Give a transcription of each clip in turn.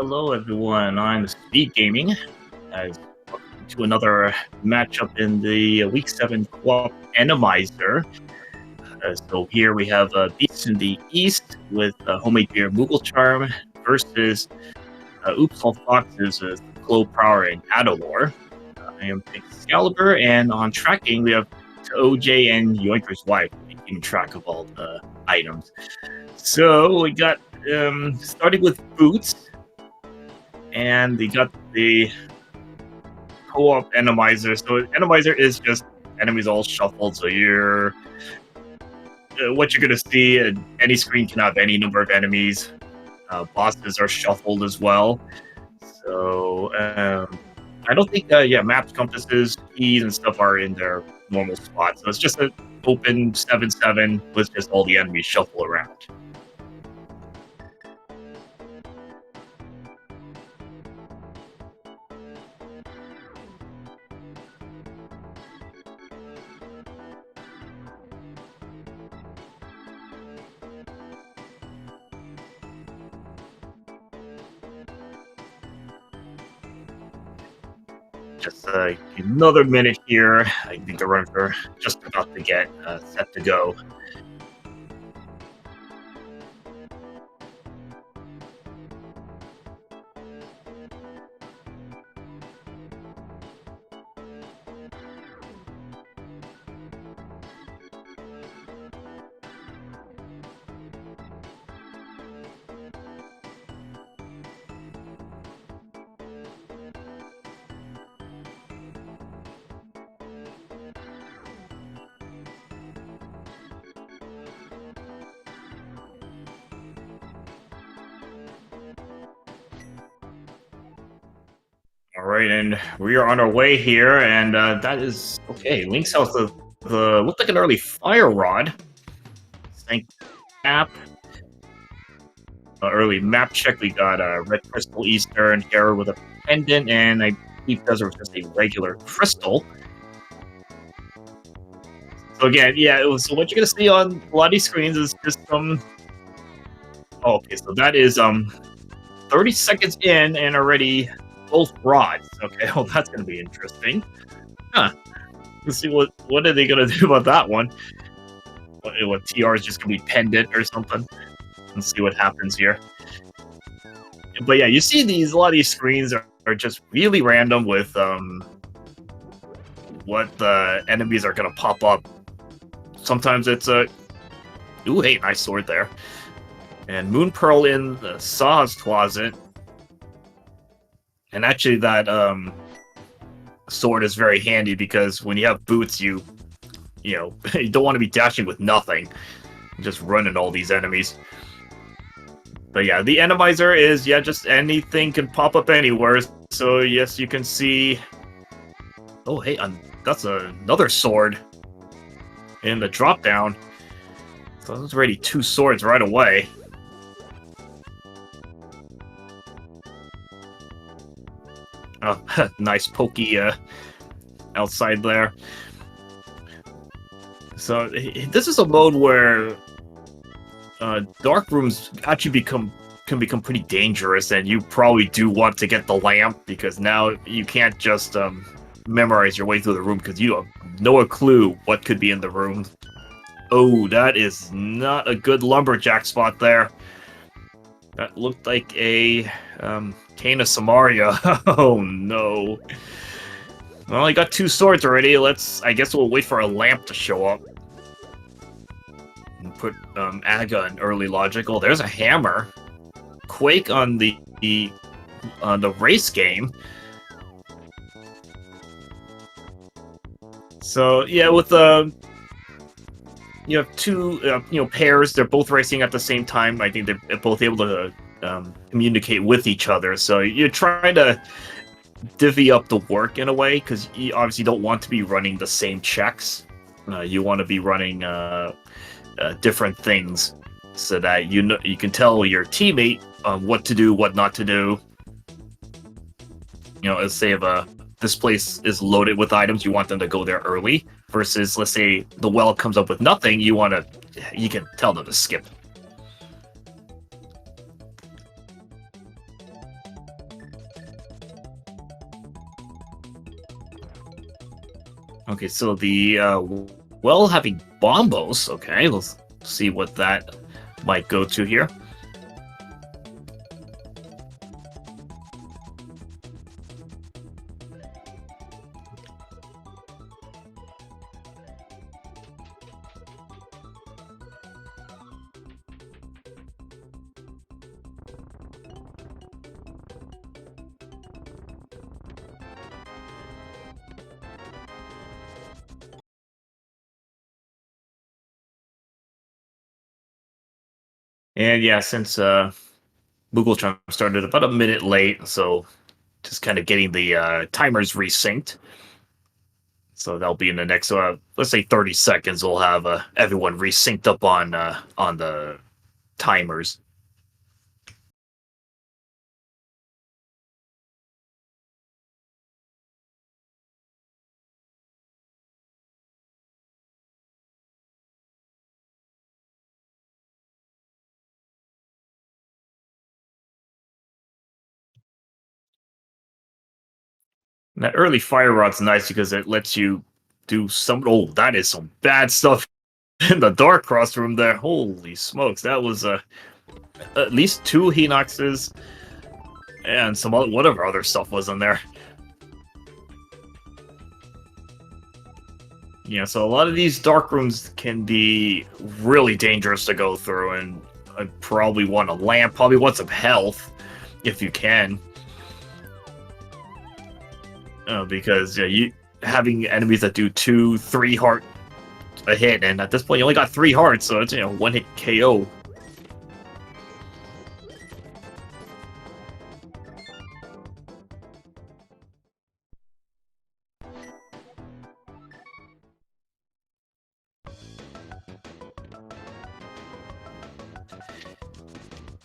Hello, everyone. I'm SpeedGaming. Welcome to another matchup in the Week 7 Co-op Randomizer. So here we have Beast in the East with Homemade Beer Moogle Charm versus Oops All Foxes with Clo Prower and Adolor. I am Excalibur, and on tracking we have OJ and Yoinker's wife, keeping track of all the items. So we got starting with Boots. And they got the co-op Randomizer. So Randomizer is just enemies all shuffled. So you're what you're gonna see. Any screen can have any number of enemies. Bosses are shuffled as well. So I don't think maps, compasses, keys, and stuff are in their normal spots. So it's just an open 7-7 with just all the enemies shuffle around. Just another minute here. I think the runs are just about to get set to go. All right, and we are on our way here, and that is okay. Link's house, the looked like an early fire rod. Thank map. Early map check. We got red crystal Eastern here with a pendant, and I believe those are just a regular crystal. So again, yeah, so what you're gonna see on a lot of these screens is just some. Oh, okay, so that is 30 seconds in, and already both rods. Okay, well that's gonna be interesting. Huh. Let's see what are they gonna do about that one. What TR is just gonna be pendant or something. Let's see what happens here. But yeah, you see a lot of these screens are just really random with what the enemies are gonna pop up. Sometimes it's a ooh, hey, nice sword there. And Moon Pearl in the Saw's closet. And actually, that sword is very handy because when you have boots, you don't want to be dashing with nothing, just running all these enemies. But yeah, the Randomizer is just anything can pop up anywhere. So yes, you can see. Oh hey, that's another sword in the drop down. So that's already 2 swords right away. Oh, nice pokey outside there. So this is a mode where dark rooms actually can become pretty dangerous, and you probably do want to get the lamp because now you can't just memorize your way through the room because you have no clue what could be in the room. Oh, that is not a good lumberjack spot there. That looked like a Cane of Samaria. Oh no. Well, I got 2 swords already. I guess we'll wait for a lamp to show up. And put Aga in early logical. There's a hammer. Quake on the race game. So yeah, with you have 2 pairs. They're both racing at the same time. I think they're both able to communicate with each other. So you're trying to divvy up the work in a way because you obviously don't want to be running the same checks. You want to be running different things so that you can tell your teammate what to do, what not to do. Let's say if this place is loaded with items, you want them to go there early. Versus, let's say the well comes up with nothing, you can tell them to skip. Okay, so the well having bombos. Okay, let's see what that might go to here. And yeah, since Google Trump started about a minute late, so just kind of getting the timers resynced. So that'll be in the next, let's say, 30 seconds. We'll have everyone resynced up on the timers. And that early fire rod's nice because it lets you do some. Oh, that is some bad stuff in the dark cross room there. Holy smokes, that was at least two Henoxes and some other, whatever other stuff was in there. Yeah, so a lot of these dark rooms can be really dangerous to go through, and I probably want a lamp, probably want some health if you can, because yeah, you having enemies that do 2, 3 heart a hit, and at this point you only got 3 hearts, so it's one hit KO.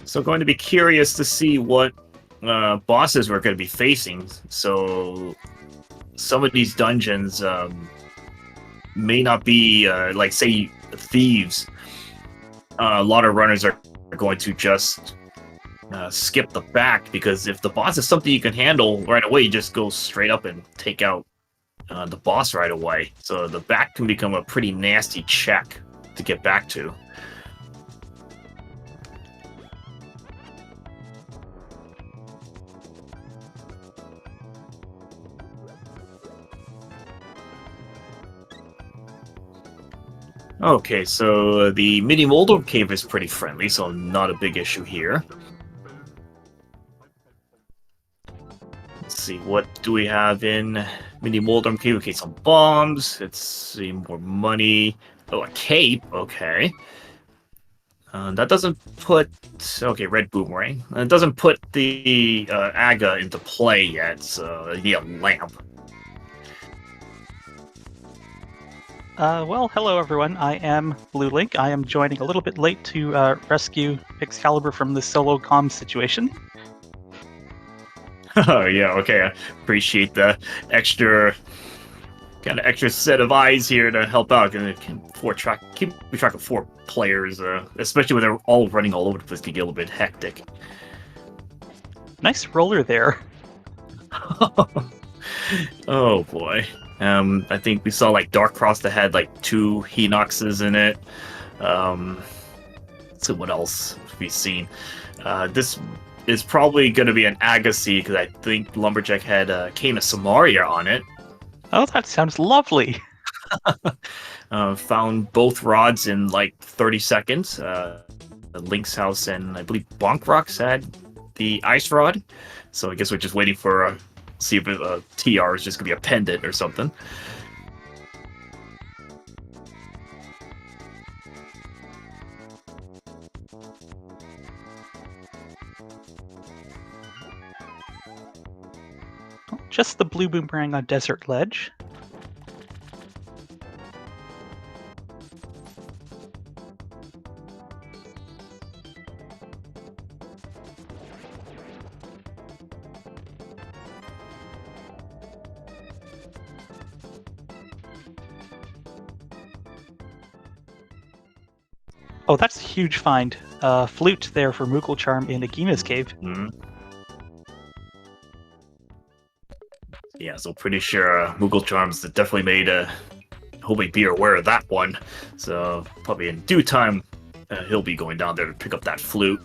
So going to be curious to see what bosses we're going to be facing. So some of these dungeons may not be like, say, thieves. A lot of runners are going to just skip the back, because if the boss is something you can handle right away, you just go straight up and take out the boss right away. So the back can become a pretty nasty check to get back to. Okay, so the mini Moldorm cave is pretty friendly, so not a big issue here. Let's see, what do we have in mini Moldorm cave? Okay, some bombs. Let's see, more money. Oh, a cape. Okay. That doesn't put... Okay, red boomerang. It doesn't put the Aga into play yet, so I need a lamp. Well, hello everyone. I am Blue Link. I am joining a little bit late to rescue Excalibur from the solo comm situation. Oh, yeah, okay. I appreciate the extra set of eyes here to help out. And it can keep track of 4 players, especially when they're all running all over the place, can get a little bit hectic. Nice roller there. Oh boy. I think we saw like Dark Cross that had like 2 Henoxes in it. Let's see what else we've seen. This is probably going to be an Agassi, because I think Lumberjack had Kana Samaria on it. Oh, that sounds lovely. Found both rods in like 30 seconds. Link's house and I believe Bonk Rocks had the ice rod. So I guess we're just waiting for see if TR is just gonna be a pendant or something. Just the blue boomerang on Desert Ledge. Oh, that's a huge find. Flute there for Moogle Charm in Agina's cave. Mm-hmm. Yeah, so pretty sure Moogle Charms definitely made Homemade Beer aware of that one. So probably in due time, he'll be going down there to pick up that flute.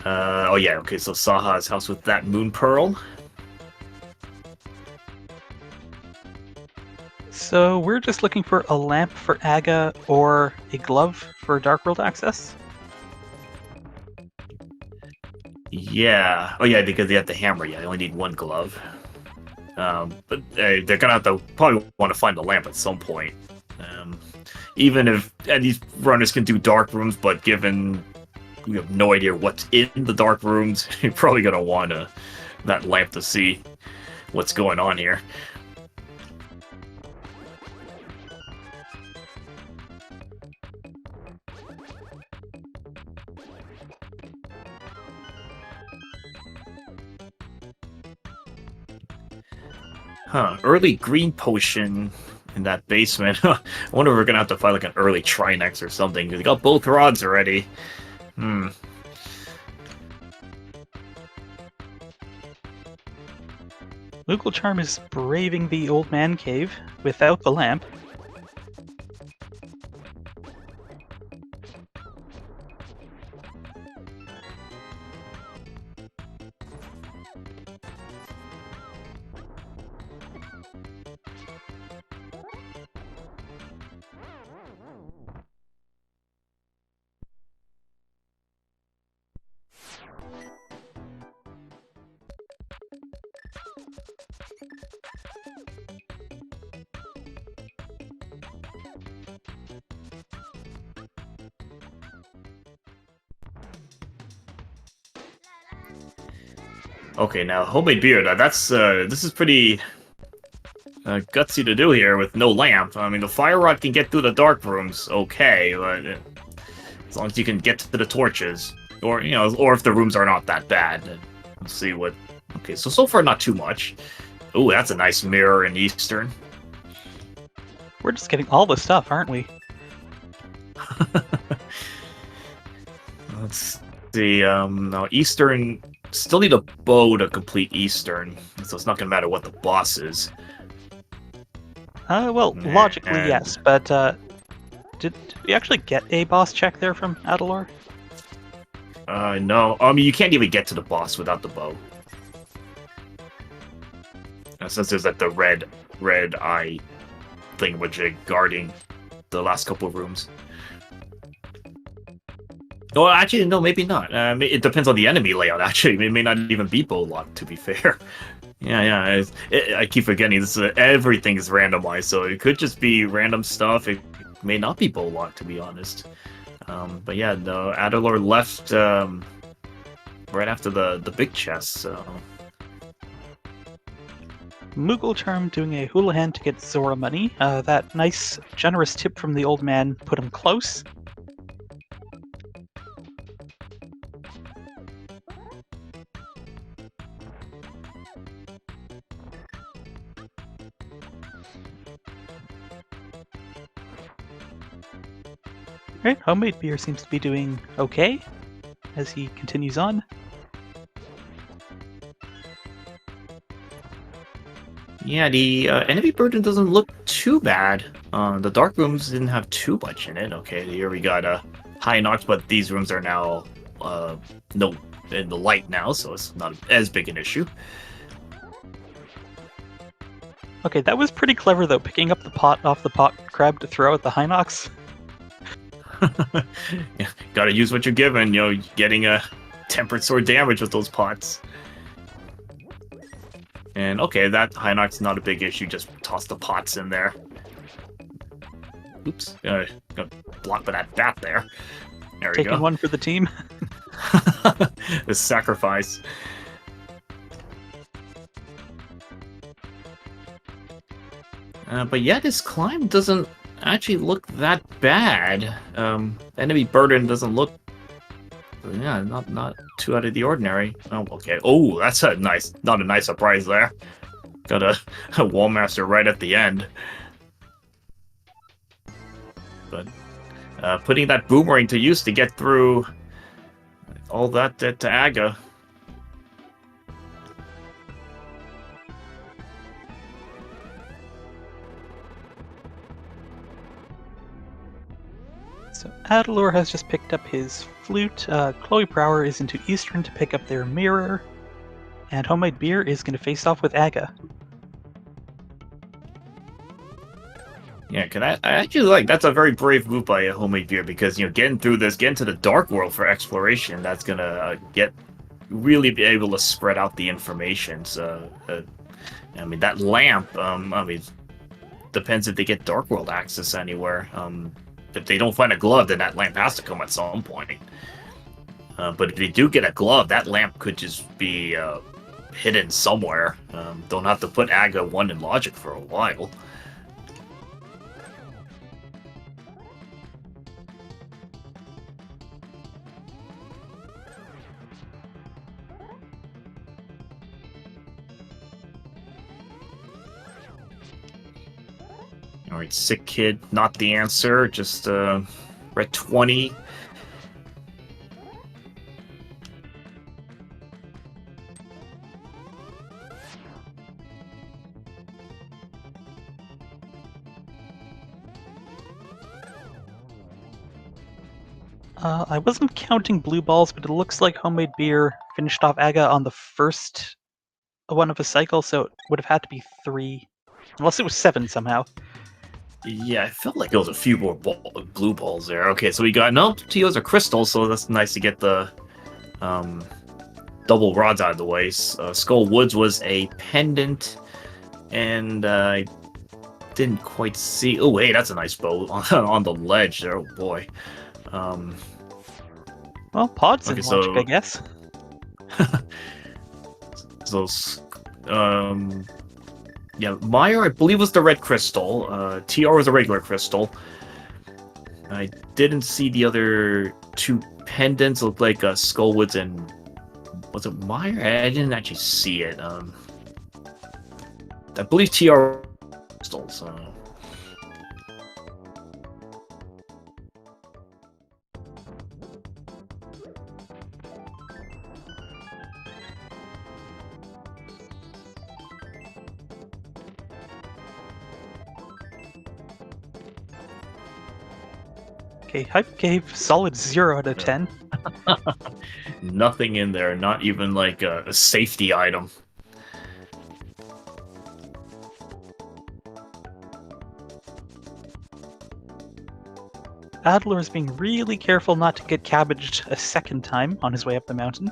Oh yeah, okay, so Saha's house with that moon pearl. So we're just looking for a lamp for Aga or a glove for Dark World access. Yeah. Oh yeah, because they have the hammer. Yeah, they only need one glove. But they're gonna have to probably want to find the lamp at some point. Even if these runners can do dark rooms, but given we have no idea what's in the dark rooms, you're probably gonna want that lamp to see what's going on here. Huh, early green potion in that basement. I wonder if we're gonna have to find like an early Trinex or something. We got both rods already. Moogle Charm is braving the old man cave without the lamp. Okay, now homemade beer. Now that's this is pretty gutsy to do here with no lamp. I mean, the fire rod can get through the dark rooms, okay, but as long as you can get to the torches, or or if the rooms are not that bad. Let's see what. Okay, so far not too much. Oh, that's a nice mirror in Eastern. We're just getting all the stuff, aren't we? Let's see. Now Eastern still need a bow to complete Eastern, so it's not gonna matter what the boss is. Well, logically, yes, but did we actually get a boss check there from Adalor? No. I mean, you can't even get to the boss without the bow. Since there's like the red eye thing which is guarding the last couple of rooms. Well, actually, no, maybe not. It depends on the enemy layout, actually. It may not even be bow locked, to be fair. Yeah. I keep forgetting this. Everything is randomized, so it could just be random stuff. It may not be bow locked, to be honest. But yeah, no, Adalor left right after the big chest, so... Moogle Charm doing a Houlihan to get Zora money. That nice, generous tip from the old man put him close. Alright, homemade beer seems to be doing okay as he continues on. Yeah, the enemy burden doesn't look too bad. The dark rooms didn't have too much in it. Okay, here we got high knocks, but these rooms are now no in the light now, so it's not as big an issue. Okay, that was pretty clever though, picking up the pot off the pot crab to throw at the Hinox. Yeah, gotta use what you're given, getting a tempered sword damage with those pots. And okay, that Hinox not a big issue, just toss the pots in there. Oops, gonna block by that bat there. There we go. Taking one for the team. The sacrifice. But yeah, this climb doesn't actually look that bad. Enemy burden doesn't look, yeah, not too out of the ordinary. Oh, okay. Oh, that's not a nice surprise there. Got a Wallmaster right at the end. But putting that boomerang to use to get through all that to Aga. So Adalor has just picked up his flute. Chloe Brower is into Eastern to pick up their mirror. And Homemade Beer is going to face off with Aga. Yeah, I actually like that's a very brave move by a Homemade Beer because getting through this, getting to the Dark World for exploration, that's gonna really be able to spread out the information. So, I mean that lamp. I mean, depends if they get Dark World access anywhere. If they don't find a glove, then that lamp has to come at some point. But if they do get a glove, that lamp could just be hidden somewhere. Don't have to put Aga 1 in logic for a while. Alright, Sick Kid, not the answer, just red 20. I wasn't counting blue balls, but it looks like Homemade Beer finished off Aga on the first one of a cycle, so it would have had to be 3. Unless it was 7 somehow. Yeah, I felt like there was a few more blue balls there. Okay, so we got no TOs are crystal, so that's nice to get the double rods out of the way. Skull Woods was a pendant, and I didn't quite see. Oh wait, that's a nice bow on the ledge there. Oh boy. Well, pods Okay, in logic, I guess. So, yeah, Meyer, I believe, was the red crystal. TR was a regular crystal. I didn't see the other 2 pendants. Looked like Skullwoods and... Was it Meyer? I didn't actually see it. I believe TR crystals. Okay, Hype Cave, solid 0 out of 10. Nothing in there, not even like a safety item. Adler is being really careful not to get cabbaged a second time on his way up the mountain.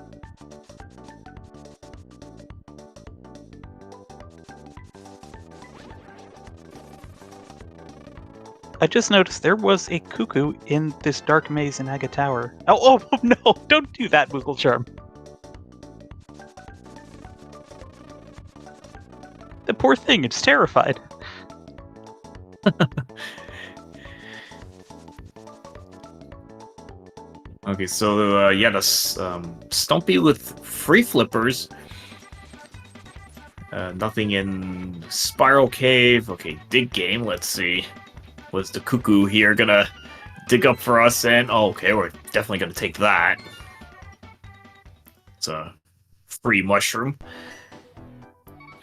I just noticed there was a cuckoo in this dark maze in Aga Tower. Oh no! Don't do that, Moogle Charm! The poor thing, it's terrified. Okay, so yeah, the Stumpy with free flippers. Nothing in Spiral Cave. Okay, dig game. Let's see. Was the cuckoo here gonna dig up for us? And oh, okay, we're definitely gonna take that. It's a free mushroom.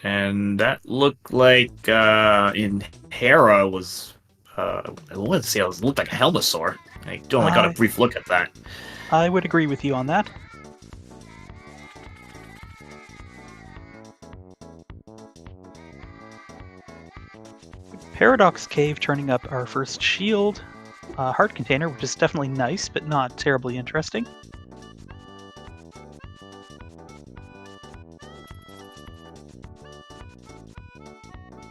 And that looked like in Hera was I wanted to say it looked like a Helmasaur. I only got a brief look at that. I would agree with you on that. Paradox Cave turning up our first shield. Heart container, which is definitely nice, but not terribly interesting.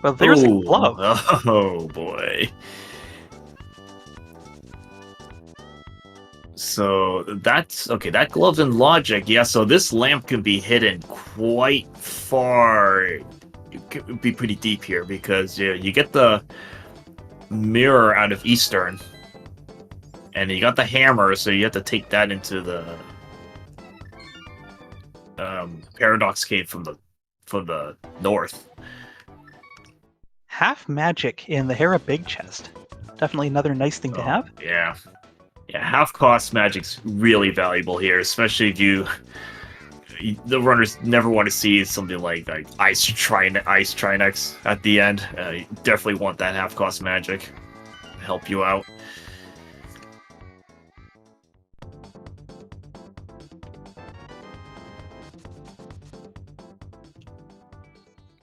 Well, there's a glove. Oh boy. So that's okay. That glove's in logic. Yeah. So this lamp can be hidden quite far. It could be pretty deep here because you get the mirror out of Eastern, and you got the hammer. So you have to take that into the Paradox Cave from the north. Half magic in the Hera Big Chest. Definitely another nice thing to have. Yeah. Yeah, half cost magic's really valuable here, especially if the runners never want to see something like Ice Trinex at the end. You definitely want that half cost magic to help you out.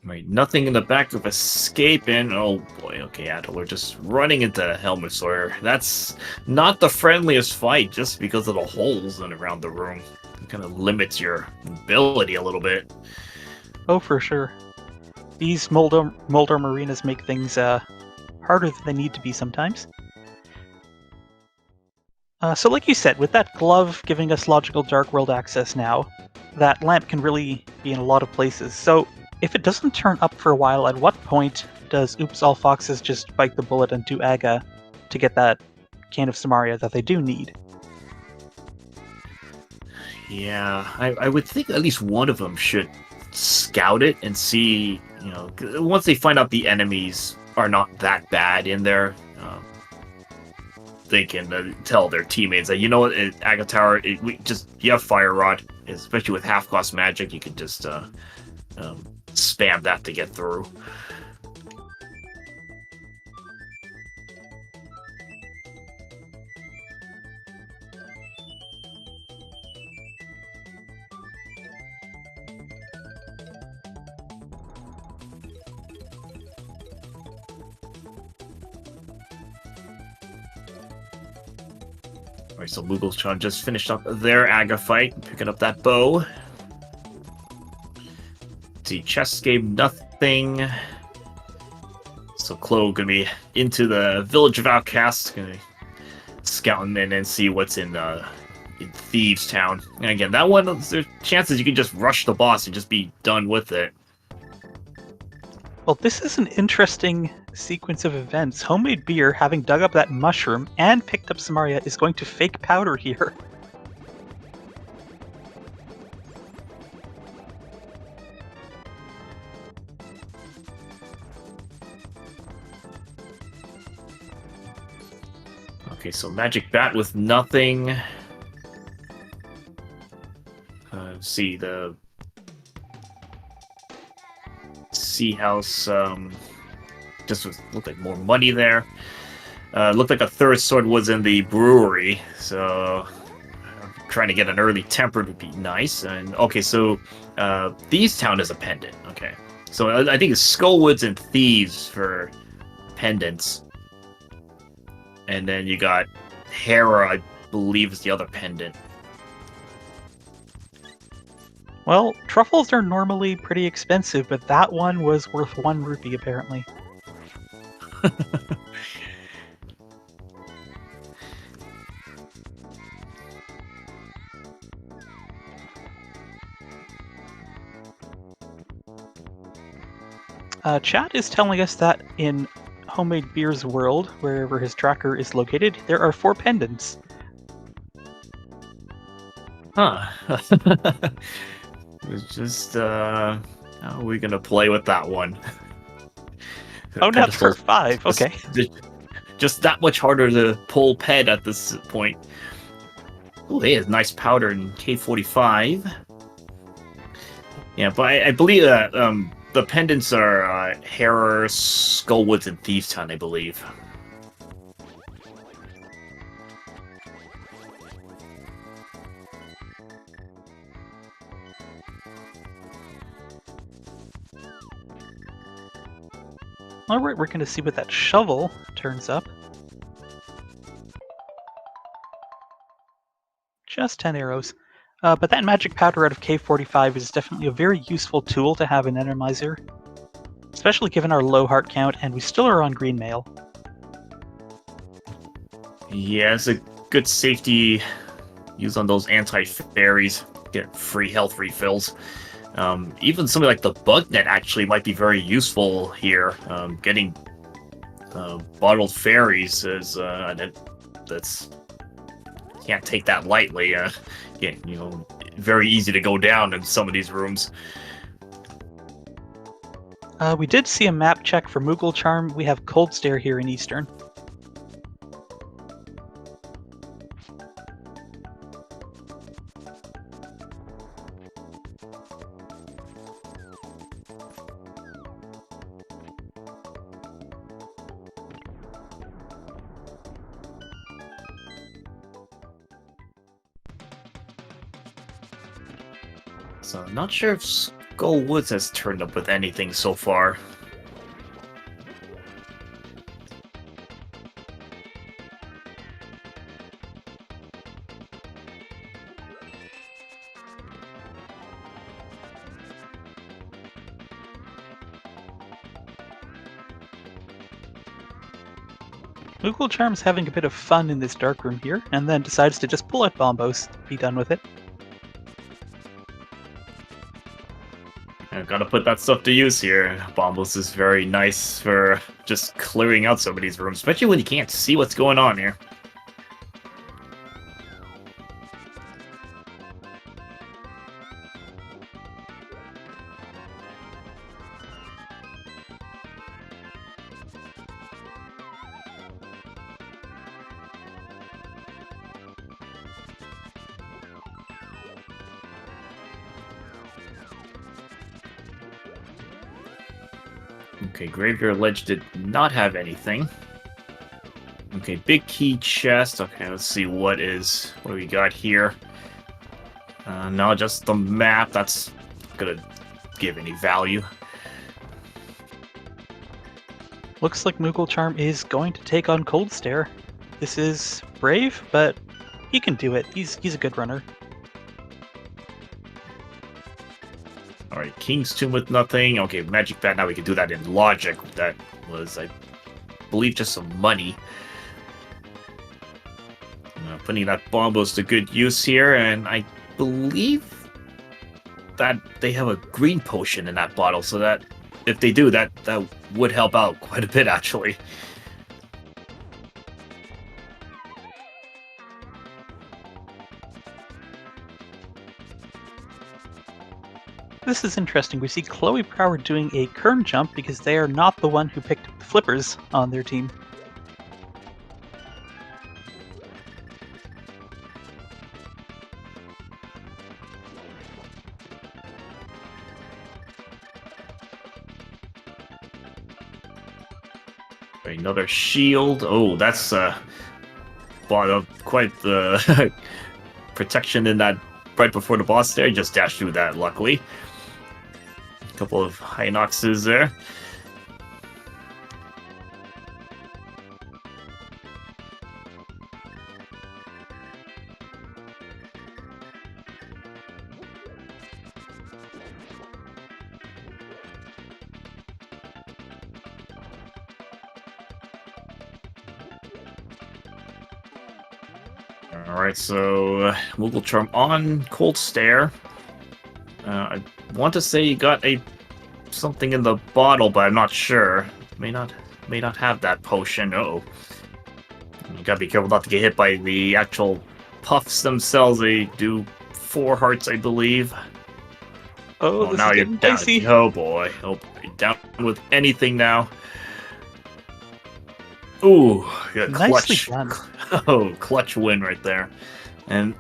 Right, nothing in the back of escape, and oh boy, okay, Adol, we're just running into Helmet Sawyer. That's not the friendliest fight, just because of the holes in around the room. It kind of limits your ability a little bit. Oh, for sure. These Moldorm arenas make things harder than they need to be sometimes. So like you said, with that glove giving us logical Dark World access now, that lamp can really be in a lot of places. So if it doesn't turn up for a while, at what point does Oops All Foxes just bite the bullet and do Aga to get that can of Samaria that they do need? Yeah, I would think at least one of them should scout it and see, once they find out the enemies are not that bad in there, they can tell their teammates that, what, Aga Tower, you have Fire Rod, especially with half-cost magic, you can just spam that to get through. Alright, so Mughal-chan just finished up their Aga fight, picking up that bow. Let's see, chess game, nothing. So Chloe gonna be into the Village of Outcasts, gonna scouting in and see what's in Thieves Town. And again, that one, there's chances you can just rush the boss and just be done with it. Well, this is an interesting sequence of events. Homemade Beer, having dug up that mushroom and picked up Samaria, is going to fake powder here. Okay, so Magic Bat with nothing. See the Sea House. Just looked like more money there. Looked like a third sword was in the brewery, so trying to get an early tempered would be nice. And okay, so Thieves Town is a pendant. Okay, so I think it's Skullwoods and Thieves for pendants. And then you got Hera, I believe, is the other pendant. Well, truffles are normally pretty expensive, but that one was worth 1 rupee, apparently. Chat is telling us that in Homemade Beer's world, wherever his tracker is located, there are 4 pendants. Huh. It's just, how are we gonna play with that one? Oh, now there are 5, okay. Just that much harder to pull Ped at this point. Oh, they have nice powder in K45. Yeah, but I believe that the pendants are Hera, Skullwoods, and Thieves Town, I believe. Alright, we're going to see what that shovel turns up. Just 10 arrows. But that magic powder out of K45 is definitely a very useful tool to have in Randomizer, especially given our low heart count, and we still are on green mail. Yeah, it's a good safety use on those anti-fairies. Get free health refills. Even something like the bug net actually might be very useful here. Getting bottled fairies is that's can't take that lightly. Yeah, very easy to go down in some of these rooms. We did see a map check for Moogle Charm. We have Cold Stare here in Eastern. So I'm not sure if Gold Woods has turned up with anything so far. Moogle Charm's having a bit of fun in this dark room here, and then decides to just pull out Bombos, be done with it. I've got to put that stuff to use here. Bombos is very nice for just clearing out some of these rooms, especially when you can't see what's going on here. Okay, Graveyard Ledge did not have anything. Okay, big key chest. Okay, let's see what do we got here. No, just the map. That's gonna give any value. Looks like Moogle Charm is going to take on Cold Stare. This is brave, but he can do it. He's a good runner. Alright, King's Tomb with nothing. Okay, Magic Bat, now we can do that in Logic. That was, I believe, just some money. Putting that Bombos to good use here, and I believe that they have a green potion in that bottle, so that if they do, that would help out quite a bit, actually. This is interesting. We see Chloe Prower doing a Kern jump because they are not the one who picked up the flippers on their team. Another shield. Oh, that's bought up quite the protection in that right before the boss there. Just dashed through that, luckily. A couple of Hinoxes there. Alright, so Moogle Charm on Cold Stare. I want to say you got something in the bottle, but I'm not sure. May not have that potion. Uh-oh. You gotta be careful not to get hit by the actual puffs themselves. They do 4 hearts, I believe. Oh, this now is you're getting down. dicey. Oh boy. Oh, you're down with anything now. Ooh, you got Nicely clutch. done. Oh, clutch win right there. And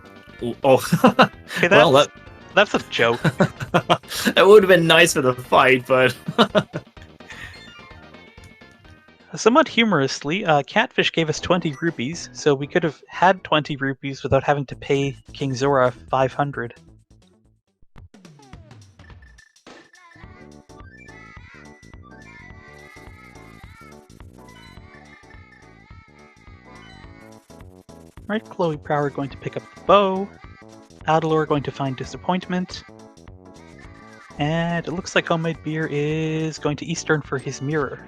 oh, Okay, well, that's a joke. that would have been nice for the fight, but Somewhat humorously, Catfish gave us 20 rupees, so we could have had 20 rupees without having to pay King Zora 500. Right, Chloe Prower going to pick up the bow. Adalor going to find disappointment. And it looks like Homemade Beer is going to Eastern for his mirror.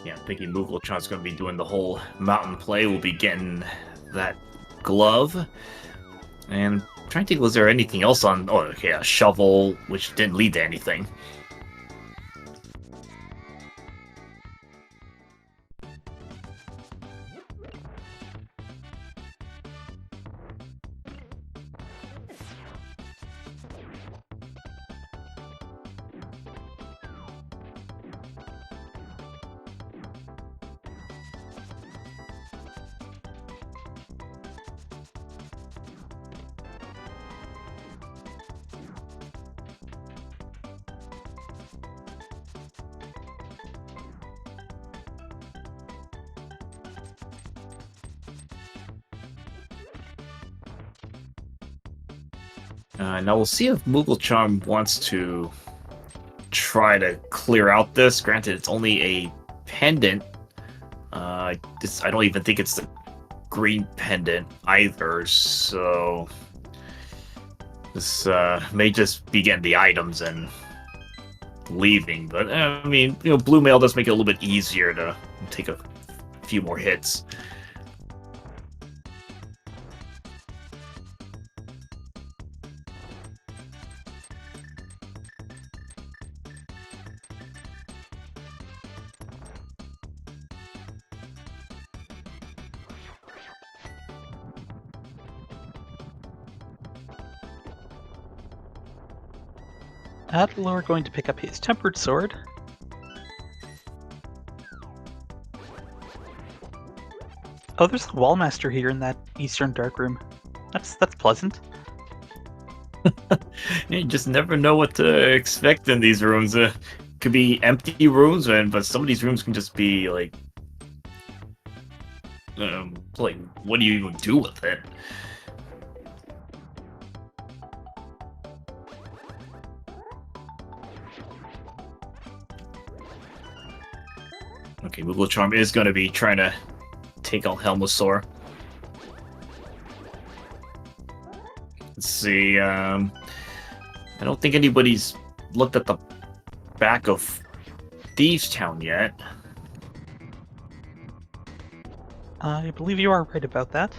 yeah, I'm thinking Moogle-chan's going to be doing the whole mountain play. We'll be getting that glove. And I'm trying to think, was there anything else on... Oh, okay, a shovel, which didn't lead to anything. Now we'll see if Moogle Charm wants to try to clear out this. Granted, it's only a pendant. I don't even think it's the green pendant either, so this may just be getting the items and leaving. But I mean, blue mail does make it a little bit easier to take a few more hits. Adalor going to pick up his tempered sword. Oh, there's a Wallmaster here in that Eastern Dark Room. That's pleasant. You just never know what to expect in these rooms. Could be empty rooms, but some of these rooms can just be like, what do you even do with it? Okay, Moogle Charm is going to be trying to take out Helmosaur. Let's see. I don't think anybody's looked at the back of Thieves Town yet. I believe you are right about that.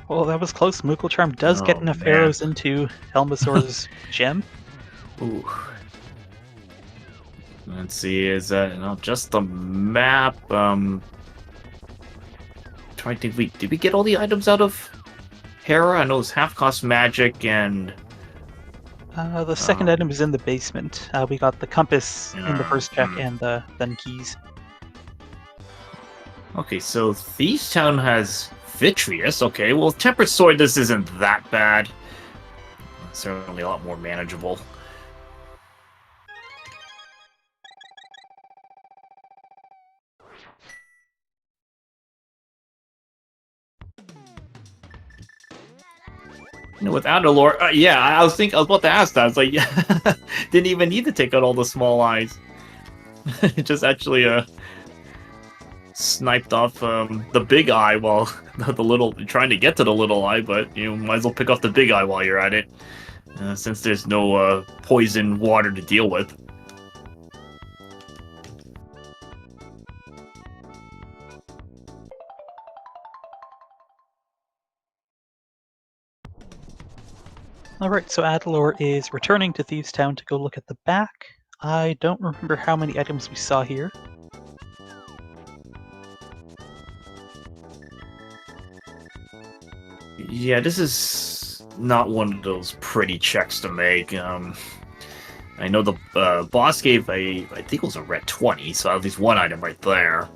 Well, that was close. Moogle Charm does get enough arrows into Helmosaur's gem. Ooh. Let's see, is that just the map? Trying to think, did we get all the items out of Hera? I know it's half-cost magic and... The second item is in the basement. We got the compass in the first check and then keys. Okay, so Thieves Town has Vitreous. Okay, well, Tempered Sword, this isn't that bad. Certainly a lot more manageable. With Adalor, yeah, I was about to ask that. I was like, yeah, didn't even need to take out all the small eyes. Just actually sniped off the big eye while the little, trying to get to the little eye, but you might as well pick off the big eye while you're at it, since there's no poison water to deal with. Alright, so Adalor is returning to Thieves Town to go look at the back. I don't remember how many items we saw here. Yeah, this is not one of those pretty checks to make. I know the boss gave I think it was a red 20, so at least one item right there.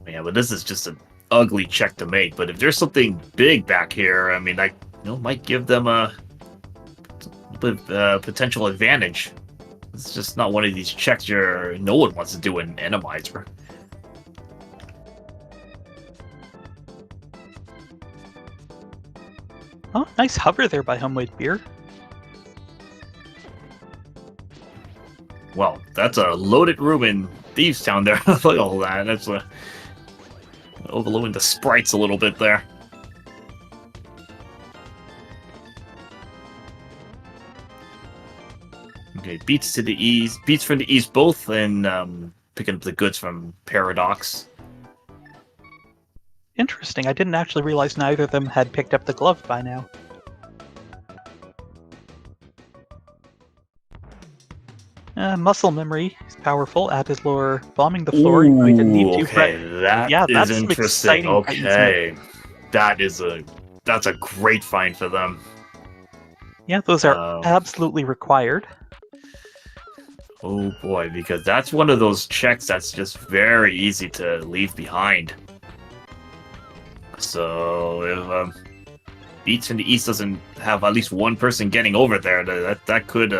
Yeah, but this is just an ugly check to make. But if there's something big back here, I mean, that might give them a potential advantage. It's just not one of these checks no one wants to do in Randomizer. Oh, nice hover there by Homemade Beer. Well, that's a loaded room in Thieves Town there. Look at all that. That's overloading the sprites a little bit there. Okay, beats from the east both, and picking up the goods from Paradox. Interesting, I didn't actually realize neither of them had picked up the glove by now. Muscle memory is powerful. Adalor bombing the floor. Ooh, we didn't need to. Okay, that's interesting. Okay, that's a great find for them. Yeah, those are absolutely required. Oh boy, because that's one of those checks that's just very easy to leave behind. So if Beats from the East doesn't have at least one person getting over there, that could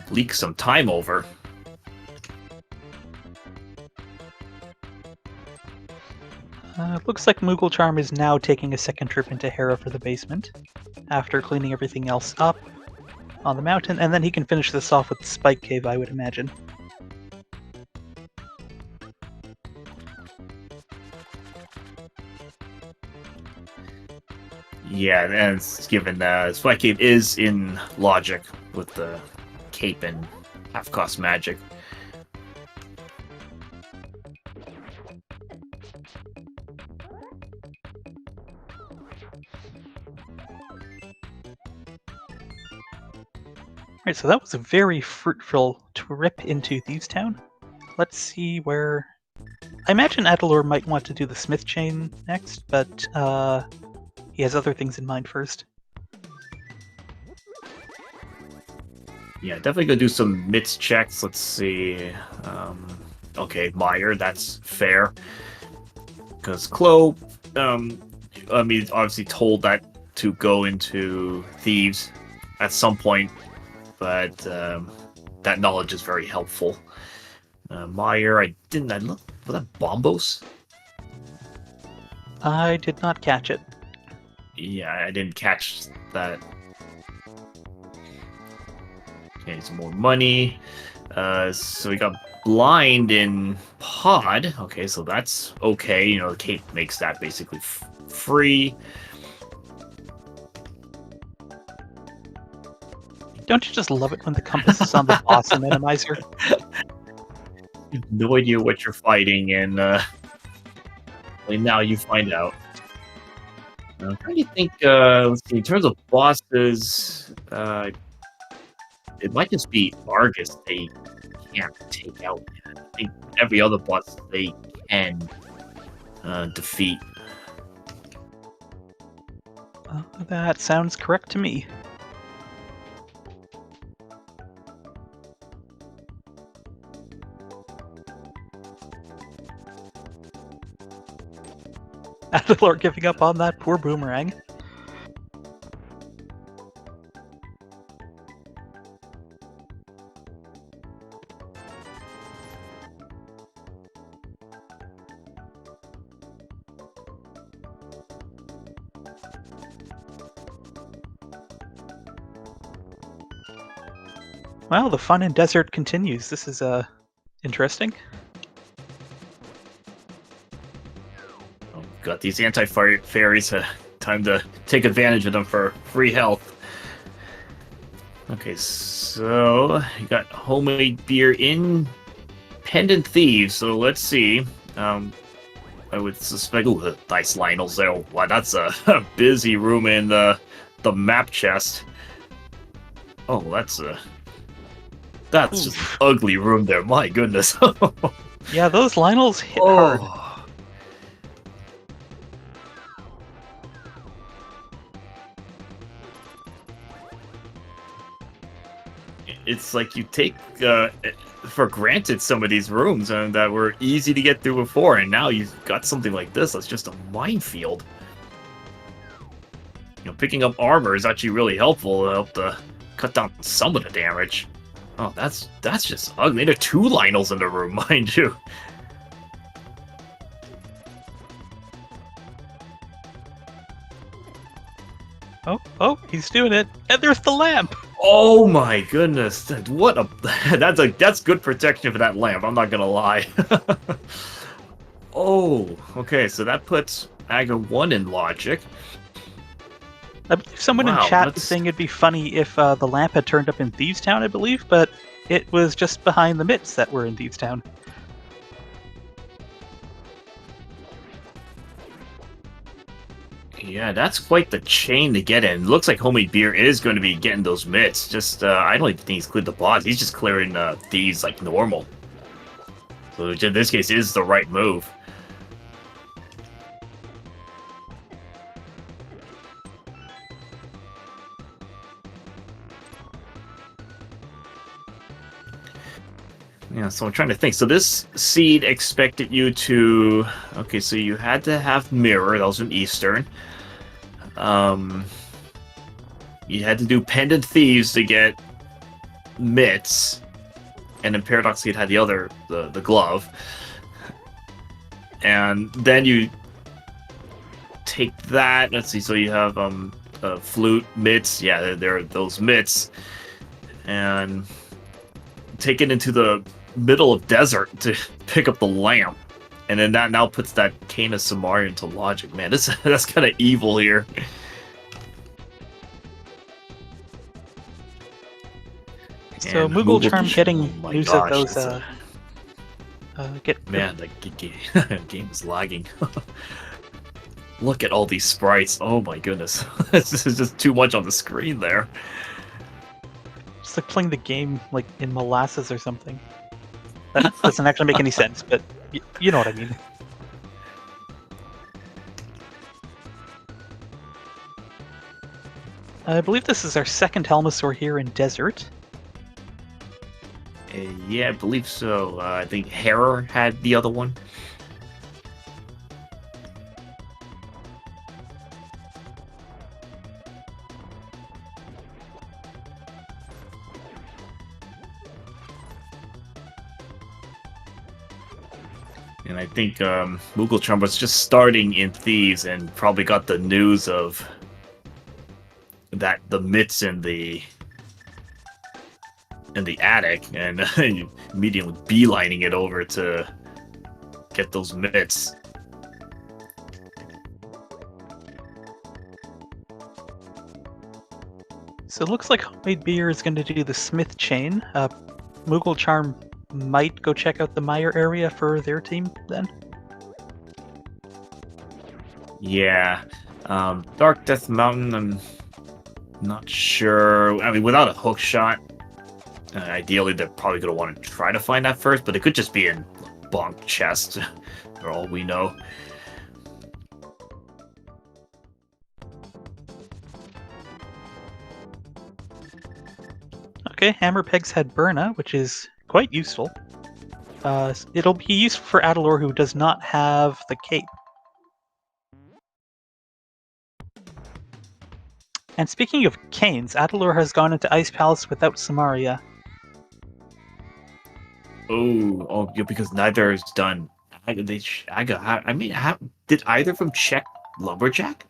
leak some time over. Looks like Moogle Charm is now taking a second trip into Hera for the basement, after cleaning everything else up on the mountain, and then he can finish this off with Spike Cave, I would imagine. Yeah, and it's given Spike Cave is in logic with the cape and half-cost magic. Alright, so that was a very fruitful trip into Thieves Town. Let's see where... I imagine Adalor might want to do the Smith Chain next, but he has other things in mind first. Yeah, definitely gonna do some MITS checks. Let's see. Okay, Meyer, that's fair. Because Chloe, I mean, obviously told that to go into Thieves at some point, but that knowledge is very helpful. Meyer, I look. Was that Bombos? I did not catch it. Yeah, I didn't catch that. Okay, some more money. So we got blind in pod. Okay, so that's okay. You know, the cape makes that basically free. Don't you just love it when the compass is on the boss in Randomizer? You have no idea what you're fighting, and now you find out. I'm trying to think. Let's see. In terms of bosses, it might just be Argus they can't take out. I think every other boss they can defeat. That sounds correct to me. Adalor giving up on that poor boomerang. Well, the fun in desert continues. This is interesting. Got these anti-fairies. Time to take advantage of them for free health. Okay, so you got homemade beer in Pendant Thieves. So let's see. I would suspect. Ooh, nice Lionel's there. Wow, that's a busy room in the map chest. Oh, that's just an ugly room there. My goodness. Yeah, those Lionels hit hard. It's like you take for granted some of these rooms that were easy to get through before, and now you've got something like this that's just a minefield. You know, picking up armor is actually really helpful. It'll help to cut down some of the damage. Oh, that's just ugly. There are two Lionels in the room, mind you. Oh, he's doing it. And there's the lamp. Oh my goodness! What a that's good protection for that lamp. I'm not gonna lie. Oh, okay. So that puts Aga 1 in logic. I believe someone in chat was saying it'd be funny if the lamp had turned up in Thieves Town, I believe, but it was just behind the mitts that were in Thieves Town. Yeah, that's quite the chain to get in. Looks like Homemade Beer is going to be getting those mitts. Just, I don't even think he's cleared the boss. He's just clearing thieves like normal. So in this case, it is the right move. Yeah, so I'm trying to think. So this seed expected you to... Okay, so you had to have Mirror. That was an Eastern. You had to do Pendant Thieves to get mitts, and then Paradoxicade had the other, the glove. And then you take that. Let's see. So you have flute mitts. Yeah, there are those mitts, and take it into the middle of desert to pick up the lamp. And then that now puts that Cane of Samari into logic. Man, that's kind of evil here. So Moogle Charm getting news of those. Man, the game is lagging. Look at all these sprites. Oh my goodness, this is just too much on the screen there. It's like playing the game like in molasses or something. That doesn't actually make any sense, but you know what I mean. I believe this is our second Helmasaur here in Desert. Yeah, I believe so. I think Harrer had the other one. And I think Moogle Trump was just starting in Thieves and probably got the news of that the mitts in the attic, and immediately beelining it over to get those mitts. So it looks like Homemade Beer is going to do the Smith chain. Moogle Charm might go check out the Meyer area for their team then. Yeah. Dark Death Mountain, I'm not sure. I mean, without a hook shot, ideally they're probably going to want to try to find that first, but it could just be in Bonk Chest, for all we know. Okay, Hammer Pegs had Burna, which is quite useful. It'll be useful for Adalor, who does not have the cape. And speaking of canes, Adalor has gone into Ice Palace without Samaria. Oh, yeah, because neither has done. Did either of them check Lumberjack?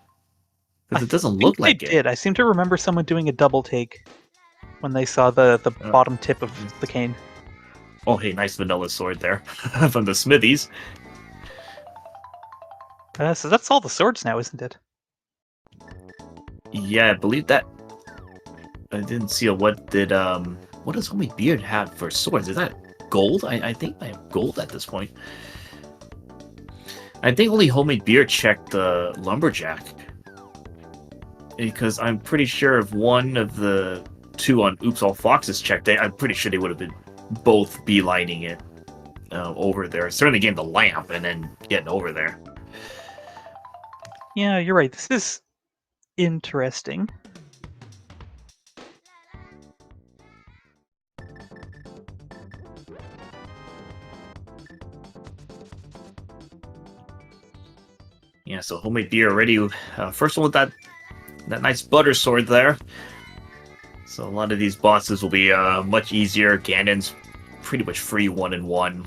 Because it doesn't look like it. They did. I seem to remember someone doing a double take when they saw the bottom tip of the cane. Oh, hey, nice vanilla sword there from the Smithies. So that's all the swords now, isn't it? Yeah, I believe that. I didn't see what does Homemade Beard have for swords? Is that gold? I think I have gold at this point. I think only Homemade Beard checked the Lumberjack. Because I'm pretty sure if one of the two on Oops All Foxes checked it, I'm pretty sure they would have been both beelining it over there. Certainly getting the lamp and then getting over there. Yeah, you're right. This is interesting. Yeah, so Homemade Beer already. First one with that nice butter sword there. So a lot of these bosses will be much easier. Ganon's pretty much free 1-in-1.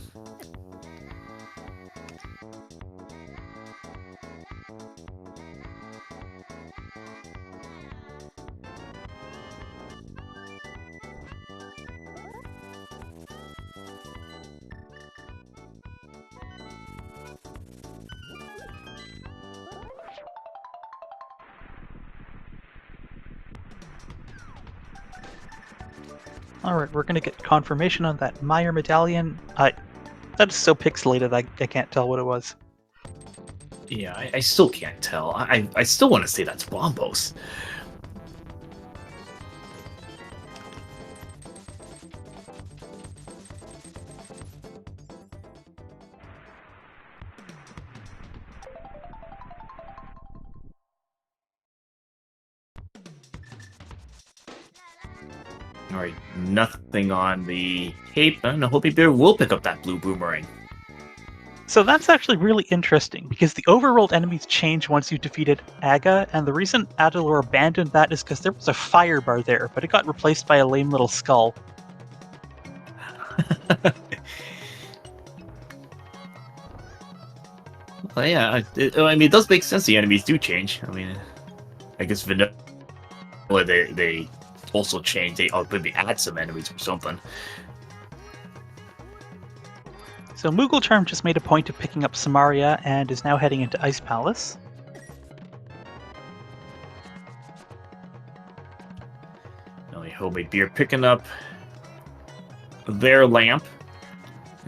Alright, we're gonna get confirmation on that Meyer medallion. That is so pixelated, I can't tell what it was. Yeah, I still can't tell. I still want to say that's Bombos. Alright, nothing on the cape. I don't know, Homemade Bear will pick up that blue boomerang. So that's actually really interesting, because the overworld enemies change once you've defeated Aga, and the reason Adalor abandoned that is because there was a fire bar there, but it got replaced by a lame little skull. Well, yeah, I mean, it does make sense the enemies do change. I mean, I guess vanilla, they also change. They maybe add some enemies or something. So Moogle Charm just made a point of picking up Samaria and is now heading into Ice Palace. Homemade beer picking up their lamp.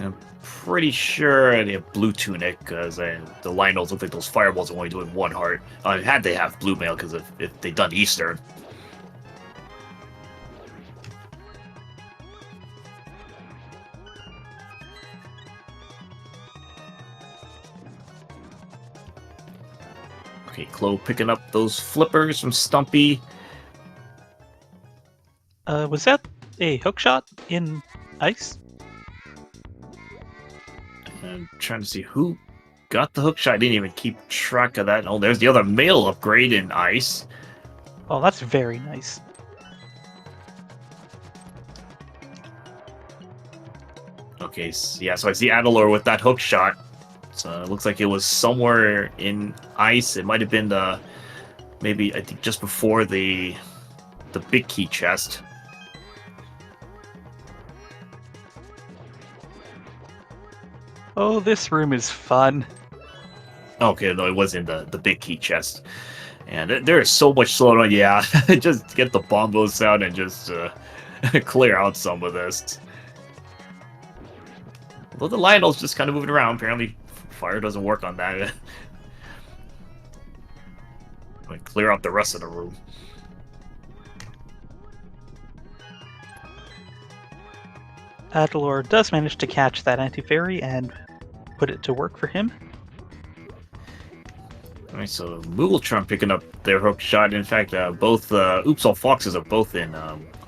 I'm pretty sure they have blue tunic because the Lionels look like those fireballs are only doing one heart. Had they have blue mail because if they done Eastern. Okay, Chloe picking up those flippers from Stumpy. Was that a hookshot in ice? I'm trying to see who got the hookshot. I didn't even keep track of that. Oh, there's the other mail upgrade in ice. Oh, that's very nice. Okay, yeah, so I see Adalor with that hook shot. So it looks like it was somewhere in ice. It might have been maybe I think just before the big key chest. Oh, this room is fun. Okay, no, it was in the big key chest. And there is so much slowdown. Yeah, just get the bombos out and just clear out some of this. Although the Lionel's just kind of moving around. Apparently, fire doesn't work on that. Like, clear out the rest of the room. Adalor does manage to catch that anti-fairy and put it to work for him. Alright, so Moogletron picking up their hook shot. In fact, both Oops All Foxes are both in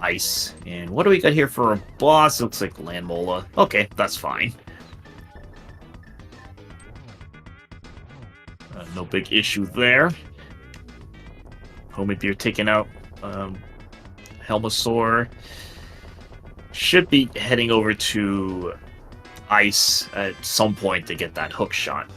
ice. And what do we got here for a boss? Looks like Landmola. Okay, that's fine. No big issue there. Homemade Beer taking out Helmasaur. Should be heading over to ice at some point to get that hook shot.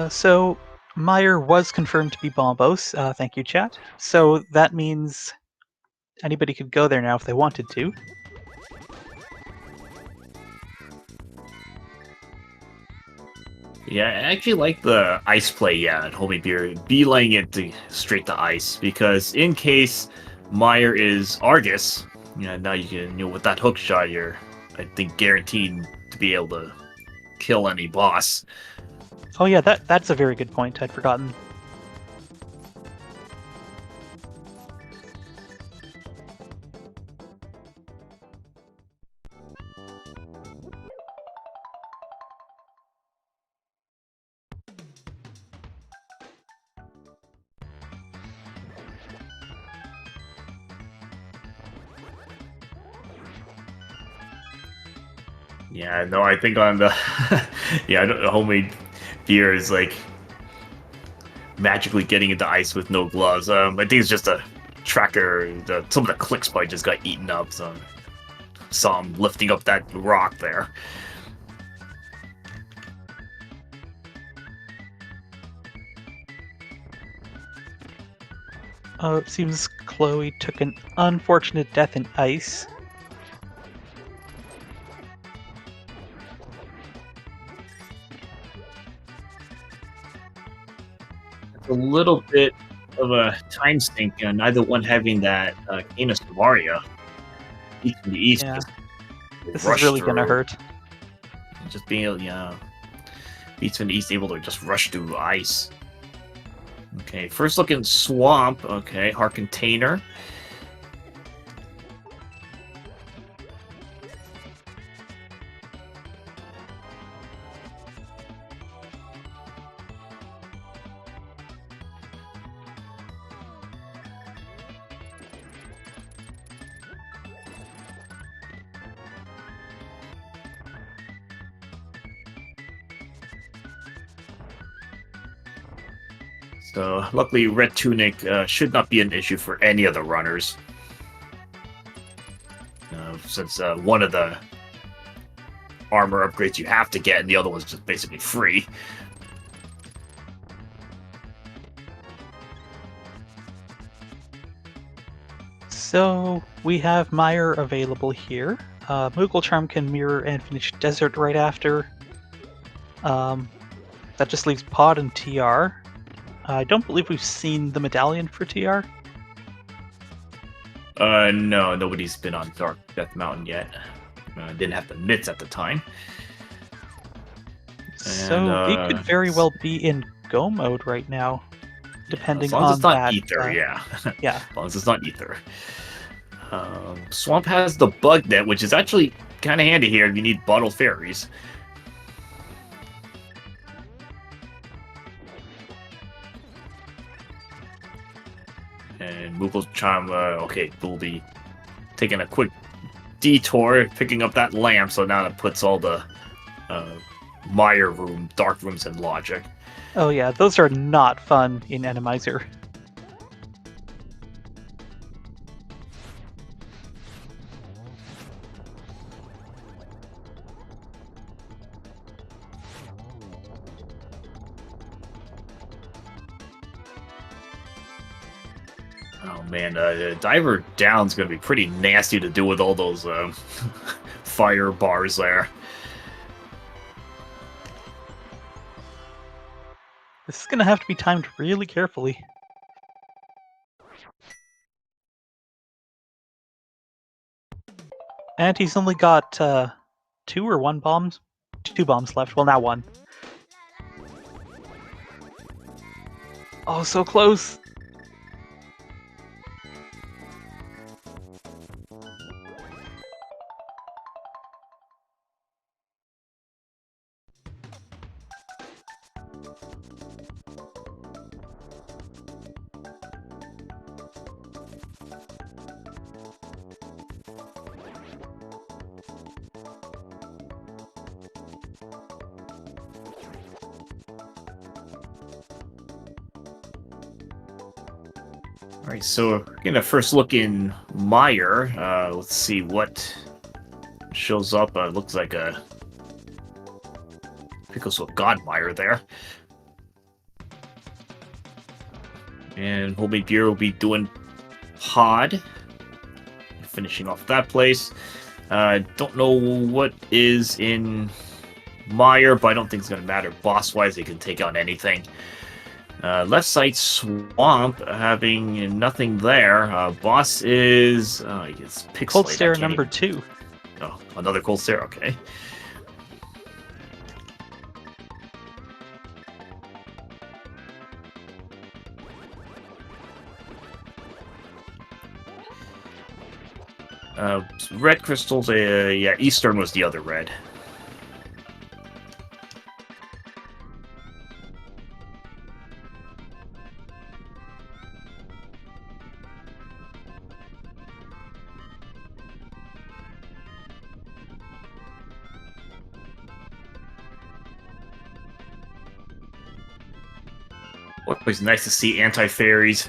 So Meyer was confirmed to be Bombos. Thank you, chat. So that means anybody could go there now if they wanted to. Yeah, I actually like the ice play, at Homemade Beer, beeline it straight to ice, because in case Meyer is Argus, now you can, with that hook shot, you're, I think, guaranteed to be able to kill any boss. Oh yeah, that's a very good point. I'd forgotten. Yeah, no, I think on the Homemade Beer is like magically getting into ice with no gloves. I think it's just a tracker. Some of the click spike just got eaten up, so saw him lifting up that rock there. Oh, it seems Chloe took an unfortunate death in ice. It's a little bit of a time sink, and neither one having that Canis Maria. East from the east, Yeah, just this rush is really gonna through. hurt. Just being able, Beats from the east able to just rush through ice. Okay, first look in swamp. Okay, Heart Container. So luckily, red tunic should not be an issue for any of the runners, since one of the armor upgrades you have to get, and the other one's just basically free. So we have Mire available here. Moogle Charm can mirror and finish Desert right after. That just leaves Pod and TR. I don't believe we've seen the medallion for TR. No, nobody's been on Dark Death Mountain yet. Didn't have the mitts at the time. So he could very well be in Go mode right now, depending on as long as it's not that. Ether, yeah. Yeah. As long as it's not Ether. Swamp has the Bug Net, which is actually kind of handy here if you need Bottle Fairies. And Moogle's Charm, okay, we'll be taking a quick detour, picking up that lamp, so now it puts all the Mire room, dark rooms, and logic. Oh yeah, those are not fun in Randomizer. Oh man, Diver Down's gonna be pretty nasty to do with all those fire bars there. This is going to have to be timed really carefully. And he's only got 2 or 1 bombs? 2 bombs left. Well, now 1. Oh, so close! Alright, so we're gonna first look in Mire. Let's see what shows up. Looks like a Pickles with God Mire there. And Homemade Beer will be doing Pod. Finishing off that place. Don't know what is in Mire, but I don't think it's going to matter. Boss-wise, they can take out anything. Left side Swamp, having nothing there. Boss is, I guess, Pixelate. Cold Stare number 2. Oh, another Cold Stare, okay. Red crystals, yeah, Eastern was the other red. Always nice to see anti-fairies.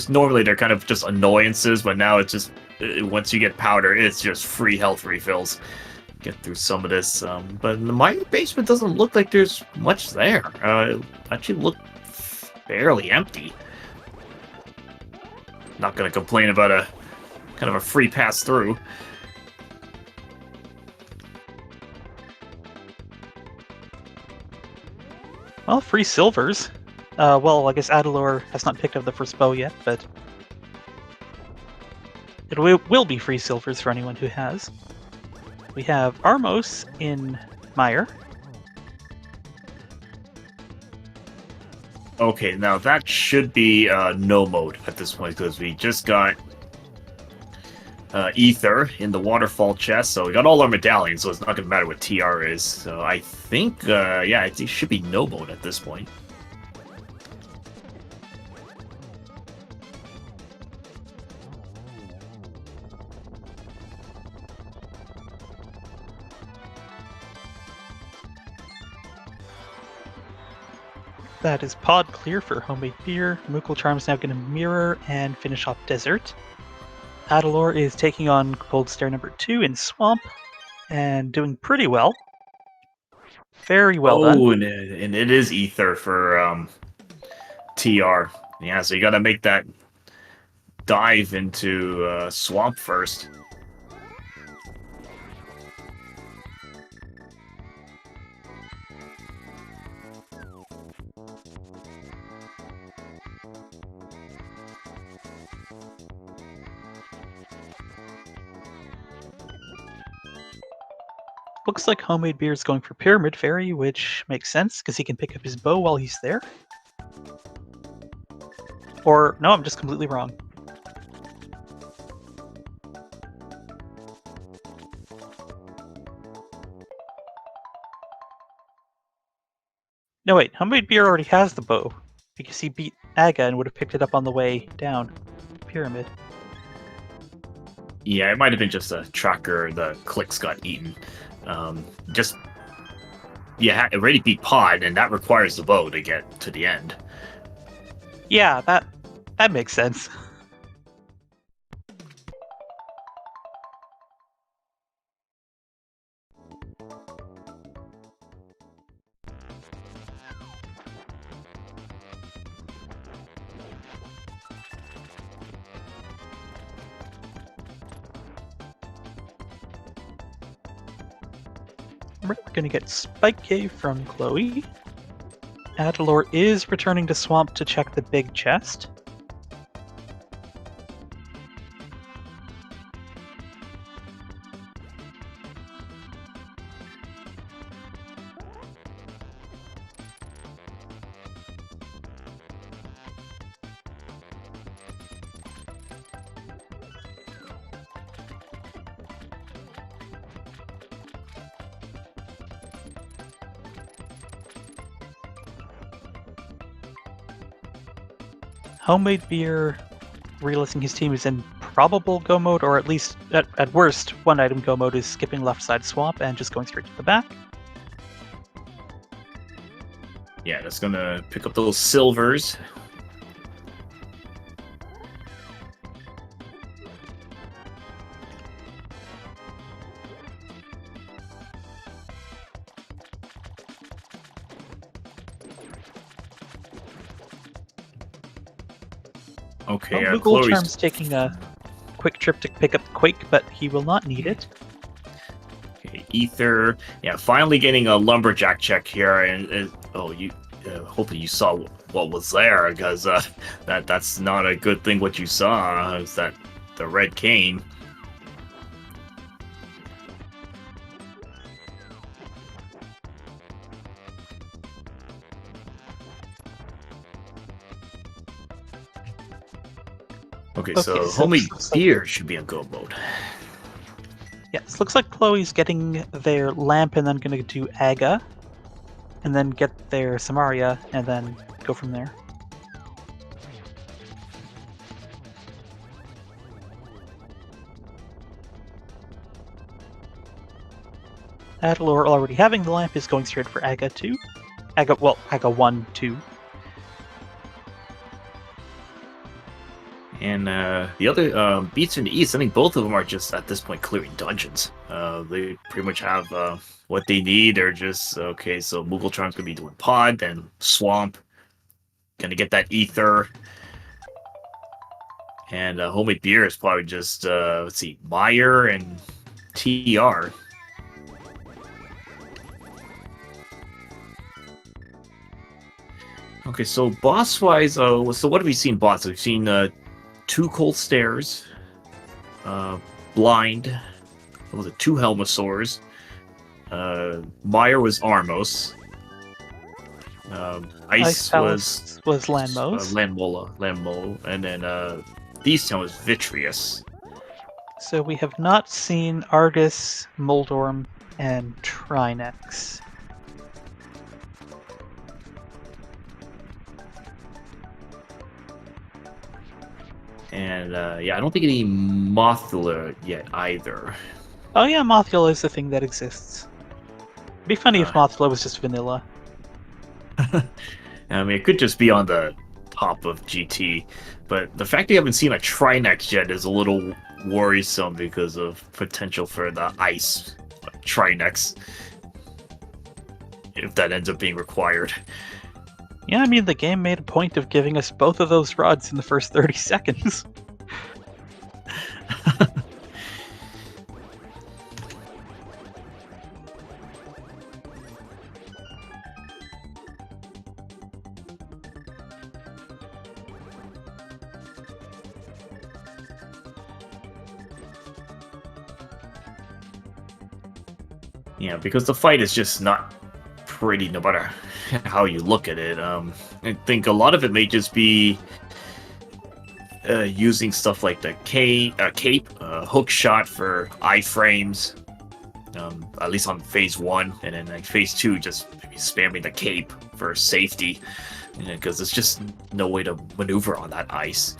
Normally they're kind of just annoyances, but now it's just, once you get powder, it's just free health refills. Get through some of this. But in the Mire basement doesn't look like there's much there. It actually look fairly empty. Not gonna complain about a kind of a free pass through. Well, free silvers. Well, I guess Adalor has not picked up the first bow yet, but it will be free silvers for anyone who has. We have Armos in Mire. Okay, now that should be no mode at this point, because we just got Ether in the waterfall chest, so we got all our medallions, so it's not going to matter what TR is. So I think, yeah, it should be no mode at this point. That is pod clear for Homemade Beer. Moogle Charm's now going to mirror and finish off Desert. Adalor is taking on Cold Stare number 2 in Swamp and doing pretty well. Very well done. Oh, and it is Ether for TR. Yeah, so you got to make that dive into Swamp first. Looks like Homemade Beer is going for Pyramid Fairy, which makes sense because he can pick up his bow while he's there. Or, no, I'm just completely wrong. No, wait, Homemade Beer already has the bow because he beat Aga and would have picked it up on the way down. Pyramid. Yeah, it might have been just a tracker. The clicks got eaten. Already beat Pod, and that requires the bow to get to the end. Yeah, that makes sense. We're going to get Spike Cave from Chloe. Adalor is returning to Swamp to check the big chest. Homemade Beer, realizing his team is in probable go mode, or at least, at worst, one item go mode, is skipping left side Swamp and just going straight to the back. Yeah, that's gonna pick up those silvers. Okay, Moogle Charm's taking a quick trip to pick up Quake, but he will not need it. Okay, Ether. Yeah, finally getting a lumberjack check here, and hopefully you saw what was there, because that's not a good thing. What you saw is that the red cane. Okay, so Homemade Beer should be in go mode. Yes, looks like Chloe's getting their lamp and then going to do Aga, and then get their Samaria, and then go from there. Adalor, already having the lamp, is going straight for Aga 2. Aga 1, 2. And the other beats in the east, I think both of them are just at this point clearing dungeons. They pretty much have what they need. They're just okay. So Moogle Charm's gonna be doing Pod, then Swamp, gonna get that Ether, and Homemade Beer is probably just let's see, Meyer and TR. Okay, so boss-wise, so what have we seen boss? We've seen 2 Cold Stares, Blind, what was it, 2 Helmosaurs, Meyer was Armos, Ice was Landmos. Landmola, and then Beast Town was Vitreous. So we have not seen Argus, Moldorm, and Trinex. And yeah, I don't think any Mothula yet either. Oh yeah, Mothula is the thing that exists. It'd be funny if Mothula was just vanilla. I mean, it could just be on the top of GT, but the fact you haven't seen a Trinex yet is a little worrisome because of potential for the ice Trinex, if that ends up being required. Yeah, I mean, the game made a point of giving us both of those rods in the first 30 seconds. Yeah, because the fight is just not pretty no matter how you look at it. I think a lot of it may just be using stuff like the cape, hook shot for iframes, at least on phase 1, and then like phase 2 just maybe spamming the cape for safety, because there's just no way to maneuver on that ice.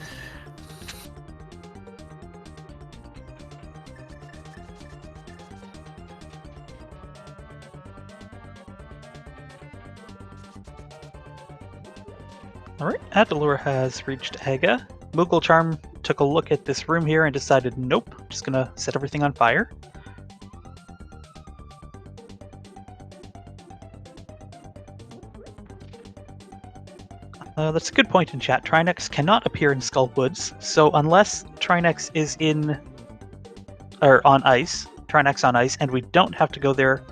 Alright, Adalur has reached Aga. Moogle Charm took a look at this room here and decided, nope, just gonna set everything on fire. That's a good point in chat. Trinex cannot appear in Skull Woods, so unless Trinex is on ice, Trinex on ice, and we don't have to go there,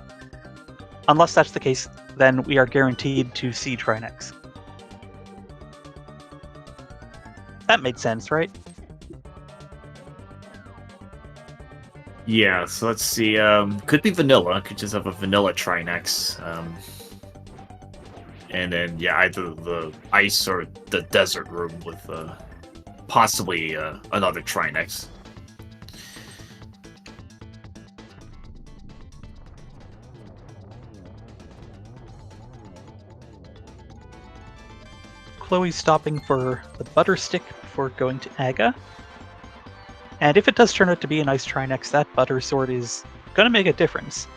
unless that's the case, then we are guaranteed to see Trinex. That made sense, right? Yeah, so let's see. Could be vanilla. Could just have a vanilla Trinex. And then, yeah, either the ice or the desert room with possibly another Trinex. Chloe's stopping for the butter stick before going to Aga. And if it does turn out to be a nice Trinex, that butter sword is going to make a difference.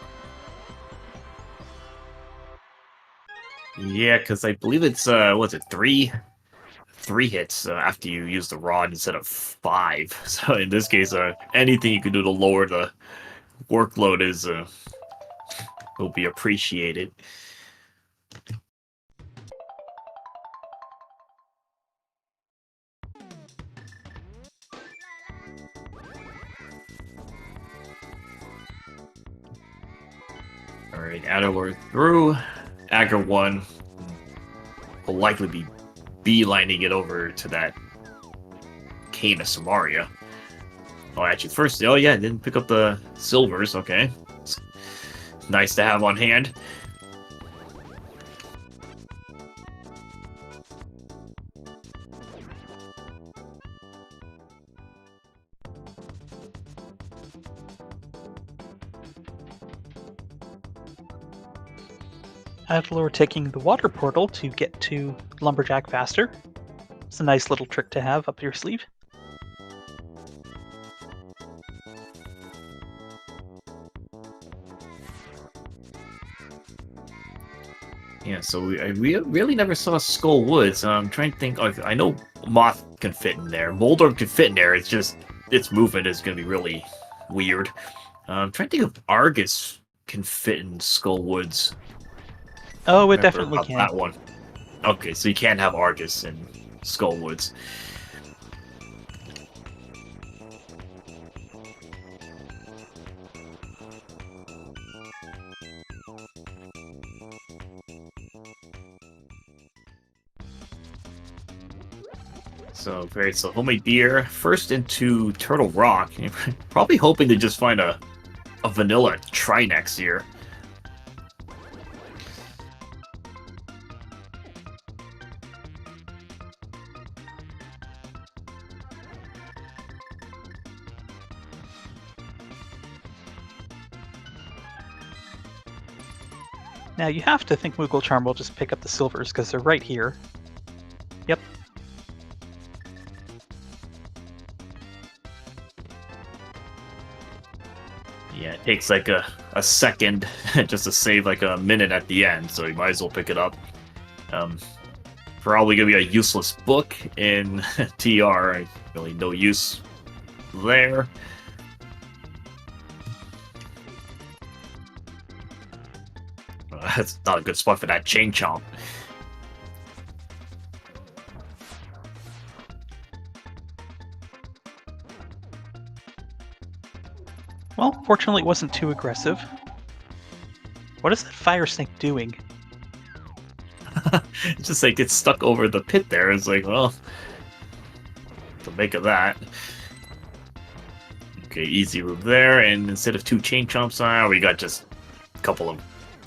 Yeah, because I believe it's, what's it, three hits after you use the rod instead of 5. So in this case, anything you can do to lower the workload will be appreciated. Alright, Adalur through. Agar 1 will likely be beelining it over to that Cane of Samaria. Oh, actually, first, oh yeah, didn't pick up the silvers, okay. It's nice to have on hand. Adalur taking the water portal to get to Lumberjack faster. It's a nice little trick to have up your sleeve. Yeah, so we really never saw Skull Woods. I'm trying to think. I know Moth can fit in there. Moldorm can fit in there. It's just its movement is going to be really weird. I'm trying to think if Argus can fit in Skull Woods. Oh, it definitely can. That one. Okay, so you can't have Argus in Skull Woods. So, great. So, homemade beer. First into Turtle Rock. Probably hoping to just find a vanilla Trinex here. Now, you have to think Moogle Charm will just pick up the silvers, because they're right here. Yep. Yeah, it takes like a second just to save like a minute at the end, so you might as well pick it up. Probably gonna be a useless book in TR. Really no use there. That's not a good spot for that chain chomp. Well, fortunately it wasn't too aggressive. What is that fire snake doing? It's just like it's stuck over the pit there. It's like, well, to make of that. Okay, easy move there, and instead of 2 chain chomps, we got just a couple of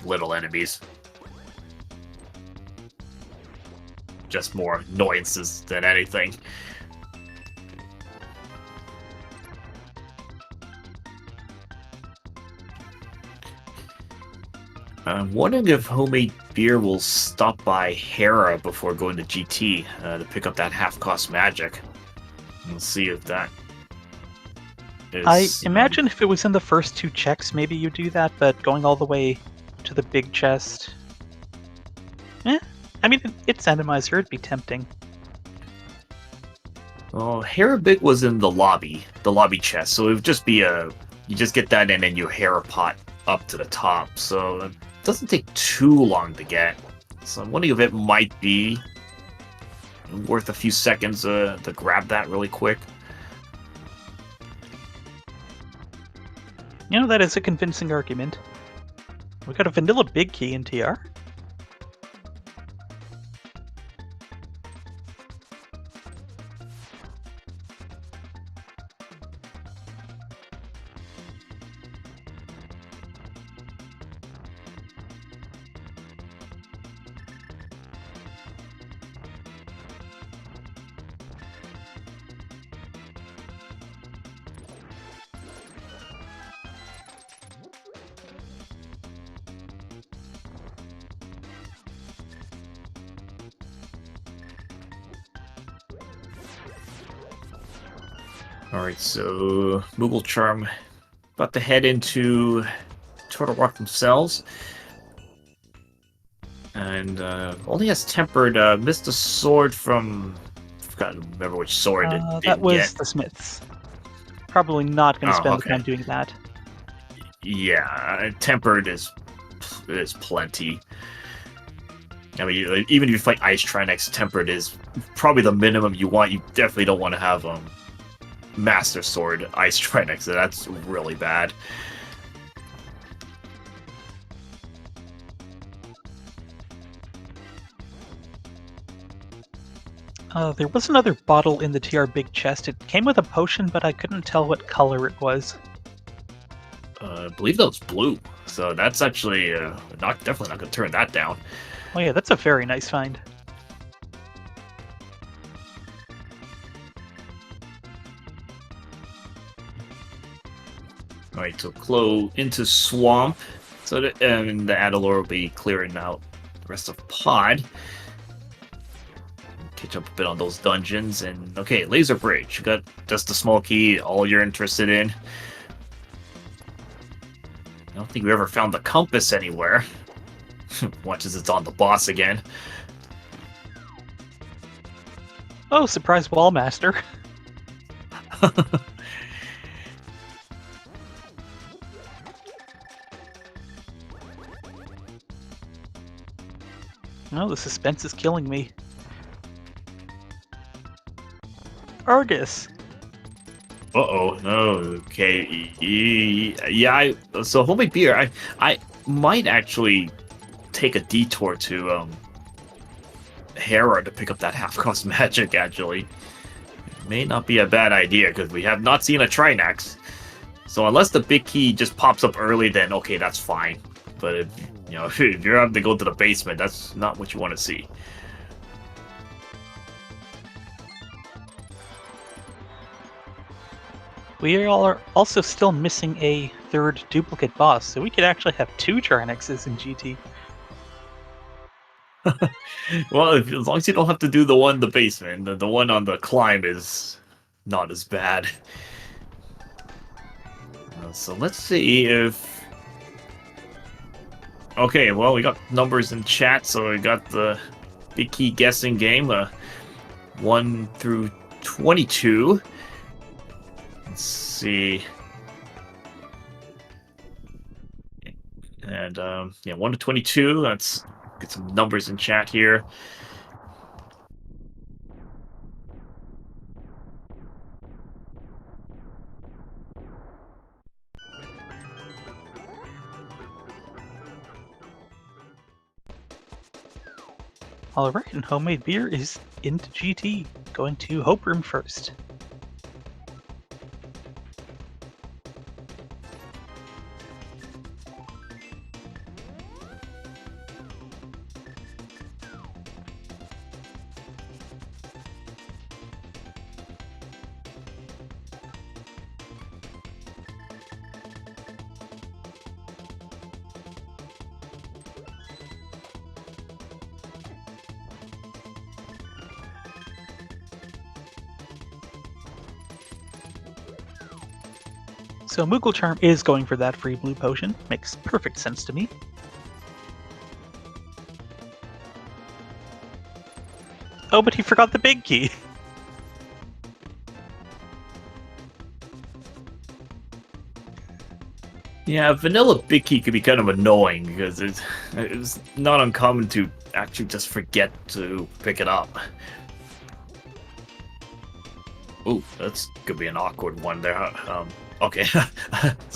little enemies. Just more annoyances than anything. I'm wondering if Homemade Beer will stop by Hera before going to GT to pick up that half-cost magic. We'll see if that is... I imagine if it was in the first 2 checks, maybe you do that, but going all the way to the big chest... I mean, it's Randomizer, it'd be tempting. Well, Hera Big was in the lobby chest, so it would just be a... You just get that in and you Hera pot up to the top, so it doesn't take too long to get. So I'm wondering if it might be worth a few seconds to grab that really quick. You know, that is a convincing argument. We got a vanilla big key in TR. Alright, so Moogle Charm about to head into Turtle Rock themselves. And only has tempered, missed a sword from... I forgot to remember which sword it That didn't was get. the Smiths. Probably not going to spend the okay. time doing that. Yeah, tempered is plenty. I mean, even if you fight Ice Trinex, tempered is probably the minimum you want. You definitely don't want to have Master Sword Ice Trinex. That's really bad. There was another bottle in the TR big chest. It came with a potion, but I couldn't tell what color it was. I believe that was blue. So that's actually definitely not going to turn that down. Oh yeah, that's a very nice find. Alright, so Clo into Swamp. So the Adalor will be clearing out the rest of Pod. Catch up a bit on those dungeons. And okay, Laser Bridge. You got just the small key, all you're interested in. I don't think we ever found the compass anywhere. Watch as it's on the boss again. Oh, surprise Wallmaster. No, the suspense is killing me. Argus. Uh-oh, no, okay. Yeah, so Homemade Beer, I might actually take a detour to Hera to pick up that half-cost magic, actually. It may not be a bad idea, because we have not seen a Trinax. So unless the big key just pops up early, then okay, that's fine. But if, if you're having to go to the basement, that's not what you want to see. We are also still missing a third duplicate boss, so we could actually have 2 Trinexes in GT. Well, as long as you don't have to do the one in the basement, the one on the climb is not as bad. So let's see if... Okay, well, we got numbers in chat, so we got the big key guessing game. 1 through 22. Let's see. And yeah, 1 to 22. Let's get some numbers in chat here. Alright, and Homemade Beer is into GT, going to Hope Room first. So Moogle Charm is going for that free blue potion. Makes perfect sense to me. Oh, but he forgot the big key. Yeah, vanilla big key could be kind of annoying because it's not uncommon to actually just forget to pick it up. Ooh, that's could be an awkward one there. Okay, so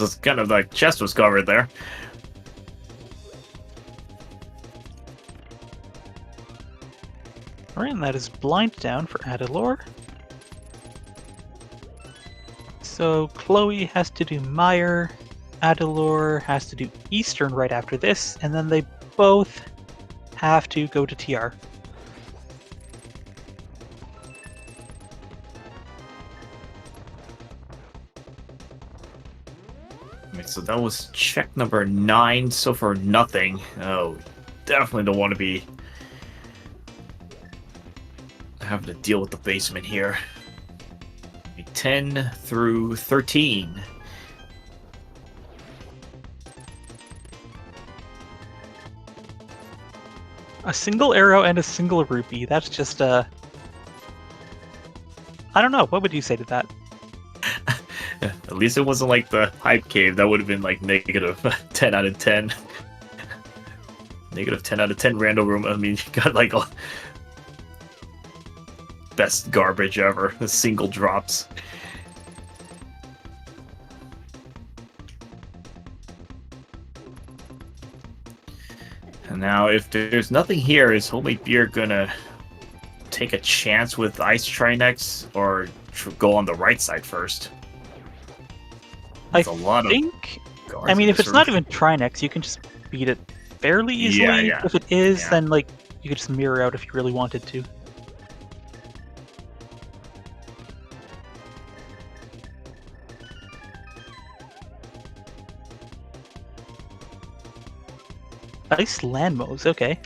it's kind of like chest was covered there. Alright, and that is blind down for Adalor. So Chloe has to do Mire, Adalor has to do Eastern right after this, and then they both have to go to TR. So that was check number 9, so far nothing. Oh, definitely don't want to be having to deal with the basement here. 10 through 13. A single arrow and a single rupee, that's just I don't know, what would you say to that? At least it wasn't like the hype cave. That would have been like negative 10 out of 10. Negative 10 out of 10 random room. I mean, you got like a best garbage ever. The single drops. And now, if there's nothing here, is Homemade Beer gonna take a chance with Ice Trinex or go on the right side first? I mean, if it's not even Trinex, you can just beat it fairly easily. Yeah. If it is, then like you could just mirror out if you really wanted to. Ice Landmos, okay.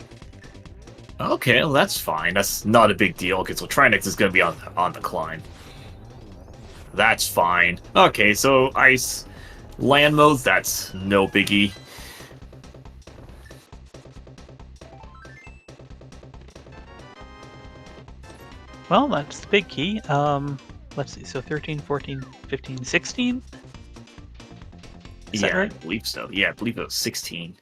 Okay, well, that's fine. That's not a big deal. Okay, so Trinex is going to be on the climb. That's fine. Okay, so Ice Land Modes, that's no biggie. Well, that's the big key. Let's see, so 13, 14, 15, 16? Is that right? I believe so. Yeah, I believe it was 16.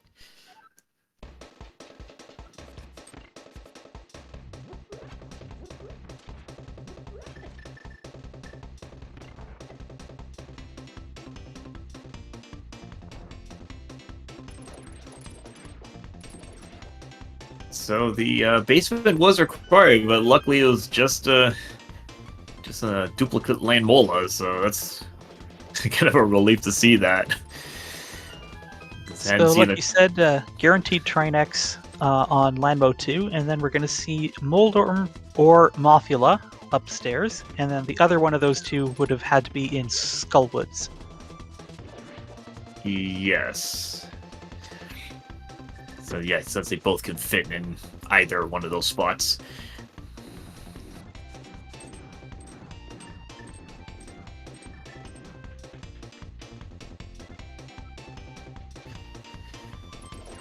So the basement was required, but luckily it was just a duplicate land mola, so that's kind of a relief to see that. So, like you said, guaranteed Trinex on Landmo 2, and then we're going to see Moldorm or Mothula upstairs, and then the other one of those two would have had to be in Skullwoods. Yes. So yeah, since they both can fit in either one of those spots.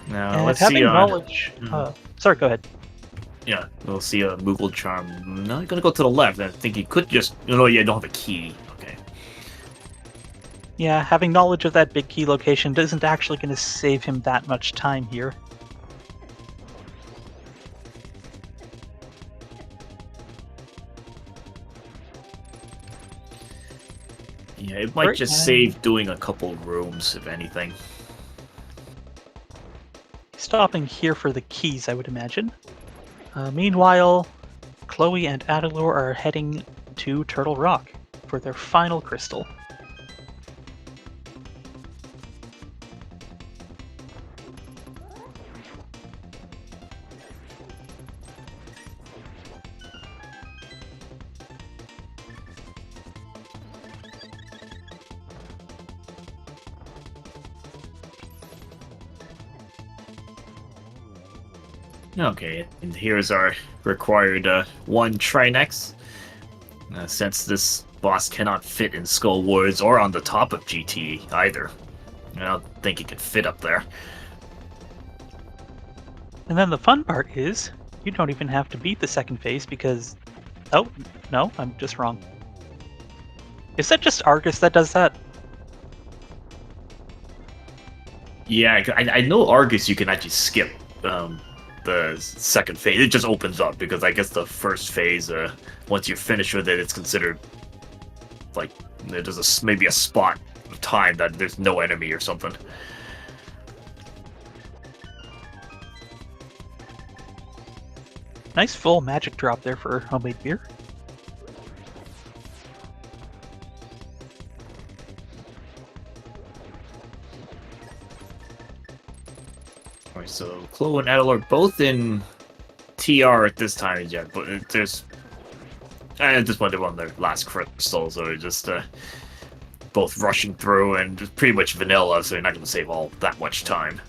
Now And let's having see. knowledge. Sorry, go ahead. Yeah, we'll see a Moogle Charm. Not gonna go to the left. I think he could just. No, yeah, I don't have a key. Okay. Yeah, having knowledge of that big key location isn't actually going to save him that much time here. Yeah, it might just save doing a couple rooms, if anything. Stopping here for the keys, I would imagine. Meanwhile, Chloe and Adalor are heading to Turtle Rock for their final crystal. Okay, and here's our required 1 Trinex. Since this boss cannot fit in Skull Wars or on the top of GT either. I don't think it could fit up there. And then the fun part is, you don't even have to beat the second phase because... Oh, no, I'm just wrong. Is that just Argus that does that? Yeah, I know Argus you can actually skip the second phase. It just opens up because I guess the first phase, once you're finished with it, it's considered like there's maybe a spot of time that there's no enemy or something. Nice full magic drop there for homemade beer. Alright, so Chloe and Adel are both in TR at this time, yeah, but there's at this point they're on their last crystal, so they're just both rushing through and just pretty much vanilla, so you're not going to save all that much time.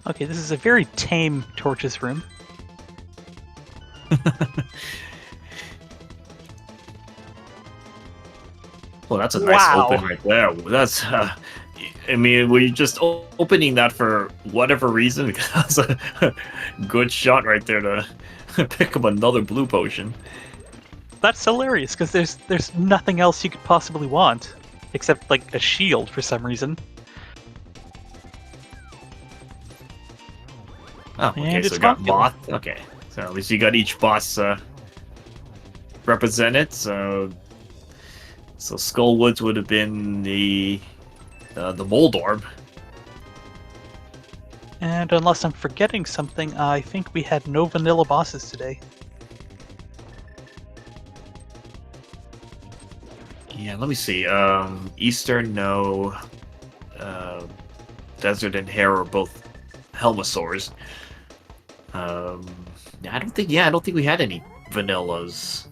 Okay, this is a very tame Torches room. Well, that's a nice open right there. That's, I mean, were you just opening that for whatever reason? Because that's a good shot right there to pick up another blue potion. That's hilarious, because there's nothing else you could possibly want, except, like, a shield for some reason. Oh, okay, so we got Moth. Okay, so at least you got each boss represented, so Skullwoods would have been the Mold Orb. And unless I'm forgetting something, I think we had no vanilla bosses today. Yeah, let me see. Eastern, no. Desert and Hare are both Helmasaurs. I don't think we had any vanillas.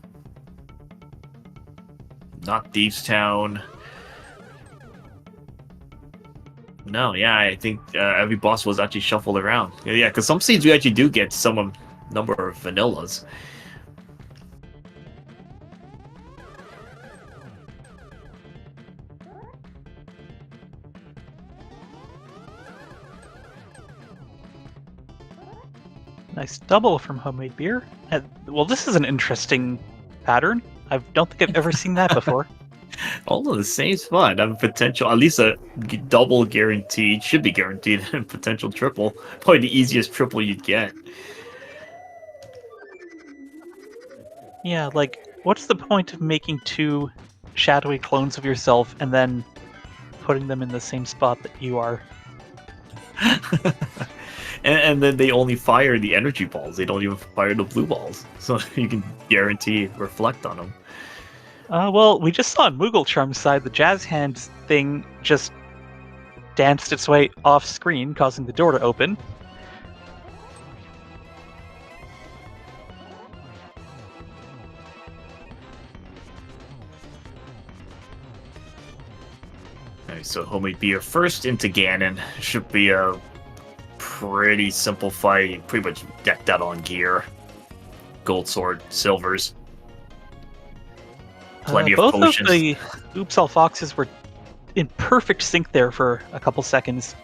Not Thieves Town. No, yeah, I think every boss was actually shuffled around. Yeah, because some scenes we actually do get some number of vanillas. Nice double from homemade beer. Well, this is an interesting pattern. I don't think I've ever seen that before. All of the same spot. Have a potential, at least a double guaranteed, should be guaranteed, and potential triple. Probably the easiest triple you'd get. Yeah, like, what's the point of making 2 shadowy clones of yourself and then putting them in the same spot that you are? And then they only fire the energy balls. They don't even fire the blue balls. So you can guarantee reflect on them. Well, we just saw on Moogle Charm's side the Jazz Hands thing just danced its way off screen, causing the door to open. Alright, so homemade beer first into Ganon. Should be a pretty simple fight. Pretty much decked out on gear. gold sword, silvers. Plenty of Both potions. of the Oops All Foxes were in perfect sync there for a couple seconds.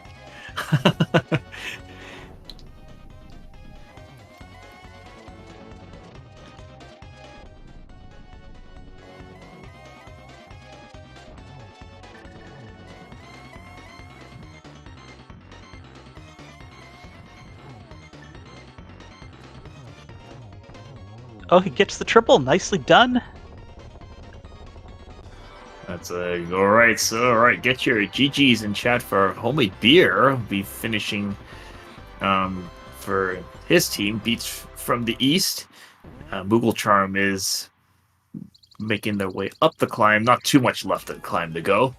Oh, he gets the triple. Nicely done. That's all right. So, all right, get your GGs in chat for homemade beer. Will be finishing for his team. Beats from the east. Moogle Charm is making their way up the climb. Not too much left of the climb to go.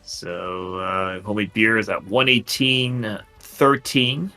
So, homemade beer is at 118.13.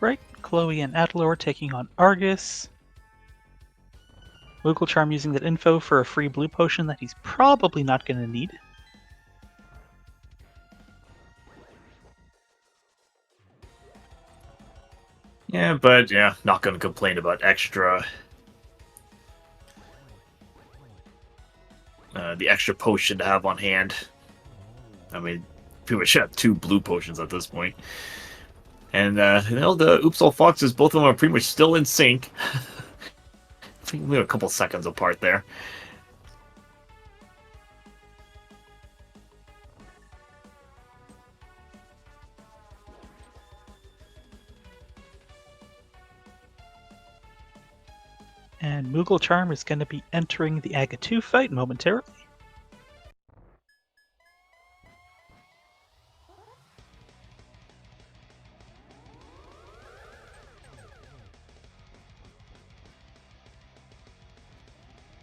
Right, Chloe and Adelor taking on Argus. Moogle Charm using that info for a free blue potion that he's probably not going to need. Yeah, but yeah, not going to complain about extra. The extra potion to have on hand. I mean, pretty much have 2 blue potions at this point. And, the Oops All Foxes, both of them are pretty much still in sync. I think we're a couple seconds apart there. And Moogle Charm is going to be entering the Aga 2 fight momentarily.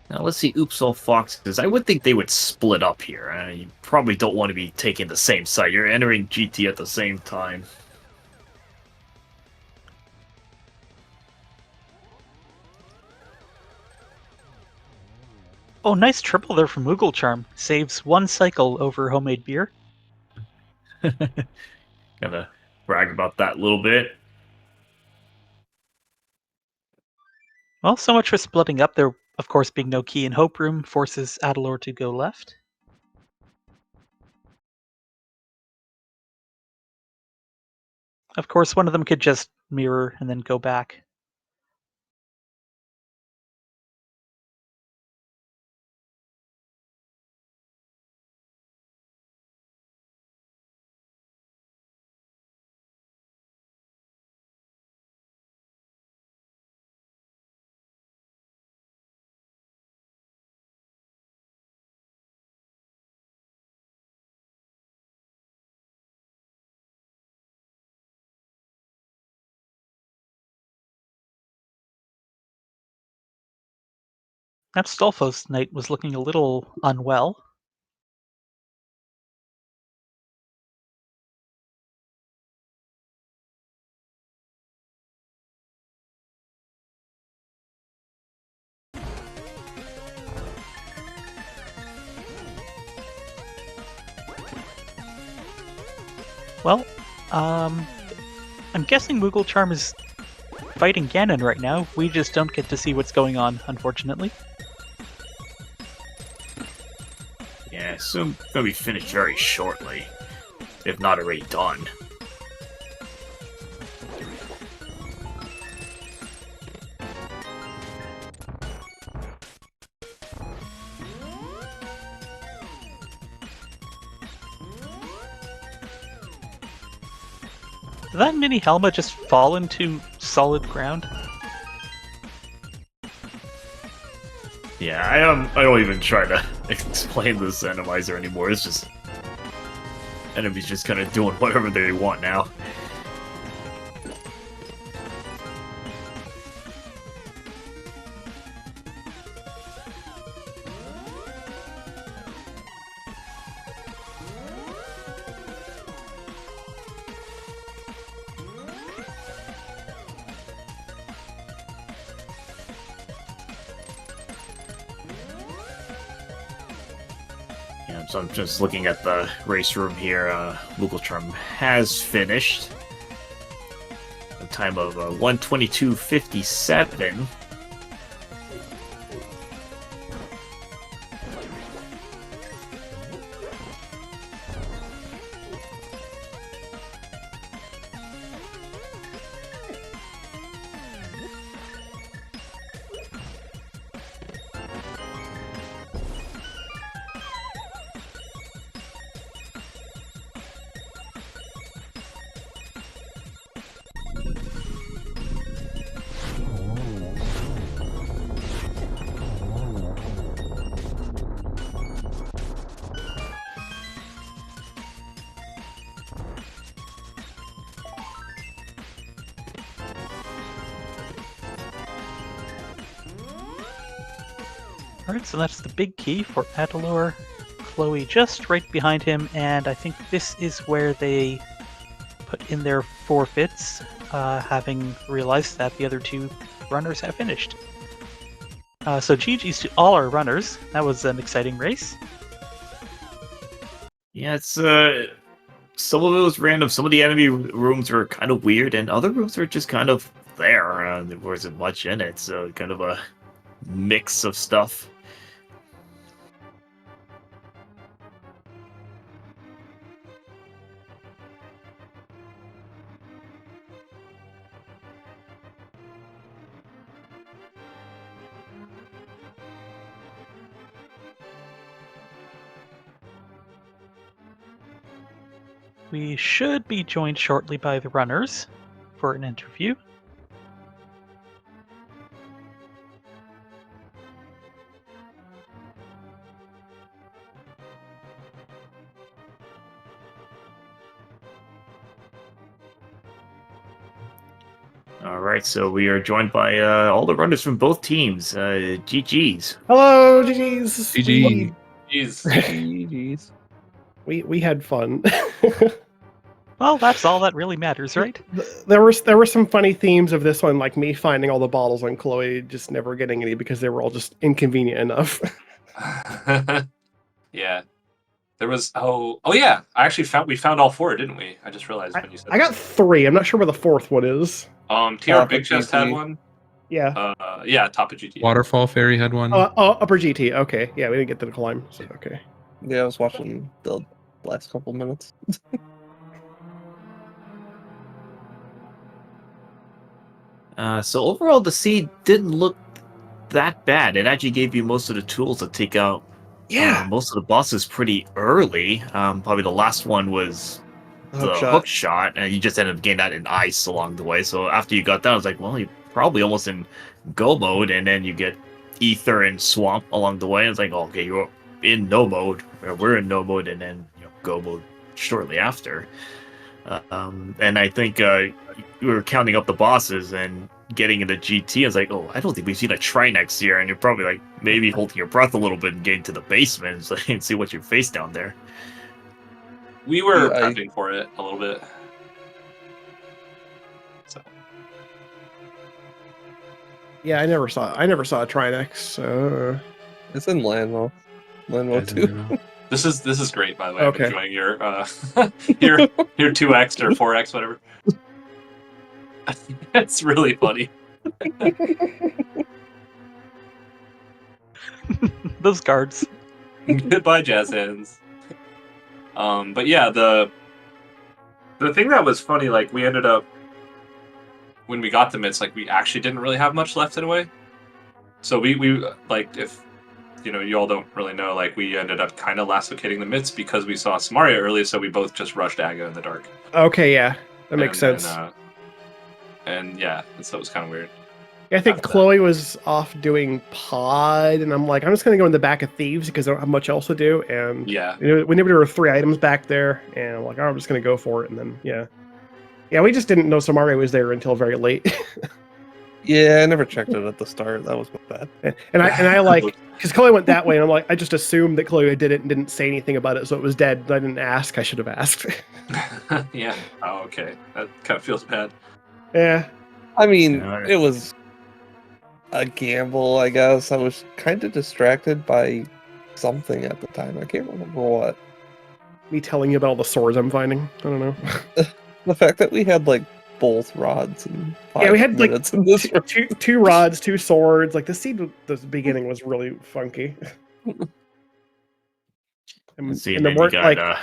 Now let's see Oops All Foxes. I would think they would split up here. You probably don't want to be taking the same site. You're entering GT at the same time. Oh, nice triple there from Moogle Charm. Saves 1 cycle over homemade beer. Gotta brag about that a little bit. Well, so much for splitting up. There, of course, being no key in Hope Room forces Adelor to go left. Of course, one of them could just mirror and then go back. That Stolfos Knight was looking a little unwell. Well, I'm guessing Moogle Charm is fighting Ganon right now. We just don't get to see what's going on, unfortunately. Yeah, soon gonna be finished very shortly, if not already done. Did that mini Helma just fall into solid ground? Yeah, I don't even try to explain this randomizer anymore. It's just enemies just kind of doing whatever they want now. So I'm just looking at the race room here. Muggletrum has finished. A time of 1:22:57. Alright, so that's the big key for Adelor. Chloe just right behind him, and I think this is where they put in their forfeits, having realized that the other two runners have finished. So GG's to all our runners. That was an exciting race. Yeah, it's some of it was random. Some of the enemy rooms were kind of weird, and other rooms were just kind of there. There wasn't much in it, so kind of a mix of stuff. We should be joined shortly by the runners for an interview. All right, so we are joined by all the runners from both teams. GG's. Hello, GG's. GG. Jeez. We had fun. Well, that's all that really matters, right? There were some funny themes of this one, like me finding all the bottles and Chloe just never getting any because they were all just inconvenient enough. Yeah. There was yeah. We found all four, didn't we? I just realized when you said I got 3. I'm not sure where the 4th one is. TR Big Chest had one. Yeah. Yeah, top of GT. Waterfall Fairy had one. Upper GT. Okay. Yeah, we didn't get to the climb. So okay. Yeah, I was watching the last couple minutes. So overall, the seed didn't look that bad. It actually gave you most of the tools to take out most of the bosses pretty early. Probably the last one was the hook shot, and you just ended up getting that in ice along the way. So after you got that, I was like, well, you're probably almost in go mode, and then you get ether and swamp along the way. And it's like, okay, you're in no mode, or we're in no mode, and then go mode shortly after. And I think you were counting up the bosses and getting into GT. I was like, oh, I don't think we've seen a Trinex here. And you're probably like maybe holding your breath a little bit and getting to the basement so you can see what you face down there. We were prepping for it a little bit. So. Yeah, I never saw a Trinex. It's in Landmo. Landmo 2. This is great, by the way. Okay. I'm enjoying your your 2x or 4x, whatever. It's really funny. Those guards. Goodbye, jazz hands. But yeah, the thing that was funny, like we ended up when we got the mitts, like we actually didn't really have much left in a way. So we like if you all don't really know, like we ended up kind of lasso-kitting the mitts because we saw Samaria early, so we both just rushed Aga in the dark. Okay, yeah, that makes sense. And so it was kind of weird. Yeah, I think Chloe was off doing pod, and I'm like, I'm just gonna go in the back of Thieves because I don't have much else to do. And whenever there were 3 items back there, and I'm like, I'm just gonna go for it. And then yeah, we just didn't know Samaria was there until very late. Yeah, I never checked it at the start. That was bad. And I like, because Chloe went that way, and I'm like, I just assumed that Chloe did it and didn't say anything about it, so it was dead. I didn't ask. I should have asked. Yeah. Oh, okay. That kind of feels bad. Yeah. I mean, it was a gamble, I guess. I was kind of distracted by something at the time. I can't remember what. Me telling you about all the swords I'm finding. I don't know. The fact that we had like both rods and Yeah, we had like minutes in this room. two rods, 2 swords. Like the seed at the beginning was really funky. Let's see, and there then you weren't got, like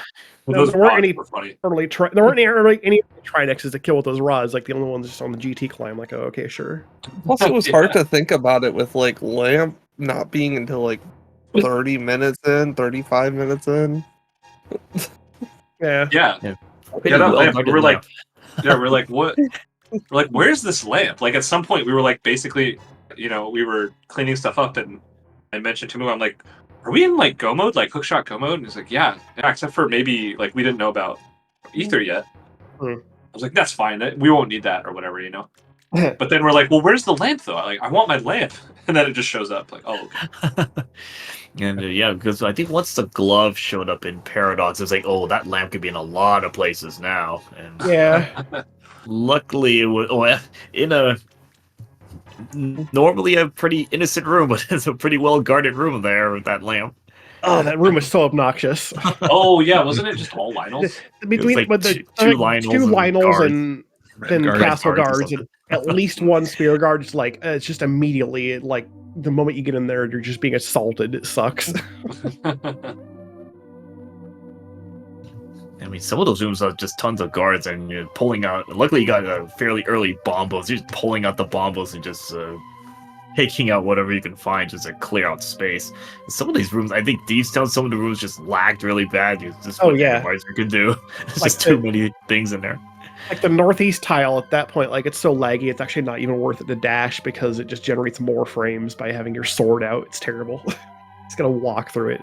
Those there weren't rods any were funny. early there weren't any trinexes to kill with those rods. Like the only ones just on the GT climb. Like, oh, okay, sure. Plus, it was hard to think about it with like lamp not being until like 30 minutes in, 35 minutes in. Yeah. Yeah. Yeah. Yeah, that lamp. guarded We're like, lamp. we're like, what? We're like, where's this lamp? Like, at some point, we were like, basically, we were cleaning stuff up, and I mentioned to him, I'm like, are we in like go mode, like hookshot go mode? And he's like, yeah, except for maybe like we didn't know about ether yet. I was like, that's fine. We won't need that or whatever, But then we're like, well, where's the lamp though? I want my lamp, and then it just shows up. Like, oh, okay. And yeah, because I think once the glove showed up in Paradox, it's like, oh, that lamp could be in a lot of places now. And Yeah. luckily, it was in a normally a pretty innocent room, but it's a pretty well guarded room there with that lamp. Oh, that room was so obnoxious. Oh yeah, wasn't it just all Lionels? Between like with the two Lionels and then guards. castle Guards or guards and at least one spear guard. It's like it's just immediately like the moment you get in there, you're just being assaulted. It sucks. I mean, some of those rooms are just tons of guards, and you're pulling out. Luckily, you got a fairly early bombos. You're just pulling out the bombos and just taking out whatever you can find just to clear out space. Some of these rooms, I think Thieves Town, some of the rooms just lagged really bad. It's just what Randomizer could do. There's Like just too many things in there. Like the northeast tile at that point, like it's so laggy, it's actually not even worth it to dash because it just generates more frames by having your sword out. It's terrible. It's gonna walk through it.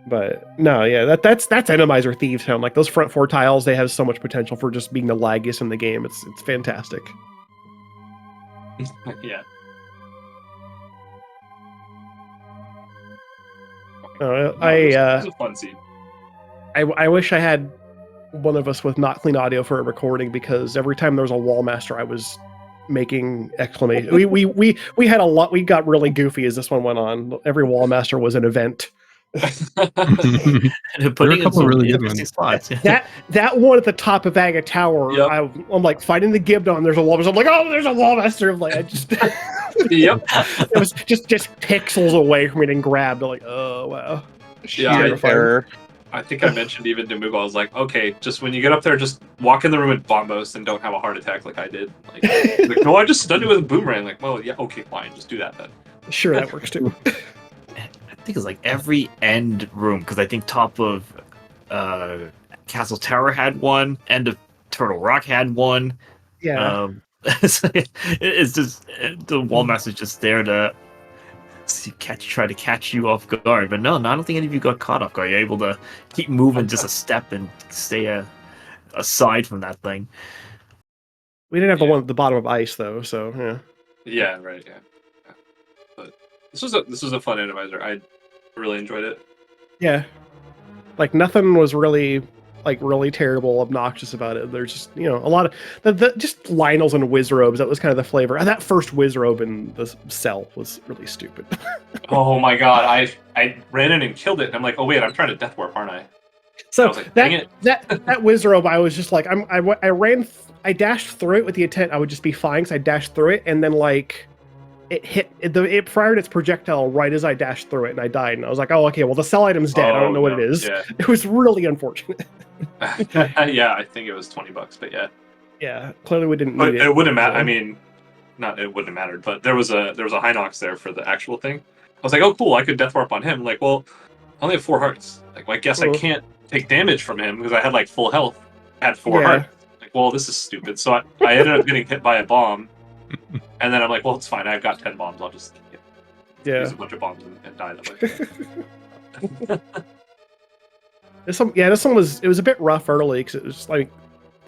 But no, yeah, that's Randomizer Thieves Town. Like those front 4 tiles, they have so much potential for just being the laggiest in the game. It's fantastic. Yeah. It was a fun scene. I wish I had one of us with not clean audio for a recording because every time there was a wall master, I was making exclamation. We had a lot. We got really goofy as this one went on. Every wall master was an event. Putting a couple in really good interesting ones. spots. That one at the top of Aga Tower, Yep. I'm like fighting the Gibdon. There's a wall master. I'm like, oh, there's a wall master. I'm like, I just Yep. it was just pixels away from getting grabbed. I'm like, oh wow. Yeah, Terror. I think I mentioned even to Moogle, I was like, okay, just when you get up there, just walk in the room with bombos and don't have a heart attack like I did. Like, no, I just stunned it with a boomerang. Like, well, yeah, okay, fine, just do that then. Sure, that works too. I think it's like every end room, because I think top of Castle Tower had one, end of Turtle Rock had one. Yeah. It's just the wall master's just there to try to catch you off guard. But no, I don't think any of you got caught off guard. You're able to keep moving just a step and stay aside from that thing. We didn't have the one at the bottom of ice though, so yeah. Yeah, right, yeah. But this was a fun Randomizer. I really enjoyed it. Yeah. Like nothing was really terrible, obnoxious about it. There's just, a lot of the just Lionels and whiz robes. That was kind of the flavor. And that first whiz robe in the cell was really stupid. Oh my god, I ran in and killed it, and I'm like, oh wait, I'm trying to death warp, aren't I? So I was like, dang it. that whiz robe, I was just like, I dashed through it with the intent I would just be fine, so I dashed through it, and then like it fired its projectile right as I dashed through it, and I died. And I was like, oh, okay, well the cell item's dead. I don't know what it is. Yeah. It was really unfortunate. Yeah, I think it was $20, but yeah. Yeah, clearly we didn't But need it. it wouldn't matter. I mean, it wouldn't have mattered. But there was a Hinox there for the actual thing. I was like, oh cool, I could death warp on him. Like, well, I only have 4 hearts. Like, well, I guess I can't take damage from him because I had like full health. I had 4 hearts. Like, well, this is stupid. So I ended up getting hit by a bomb, and then I'm like, well, it's fine. I've got 10 bombs. I'll just use a bunch of bombs and die that way. This one was a bit rough early because it was like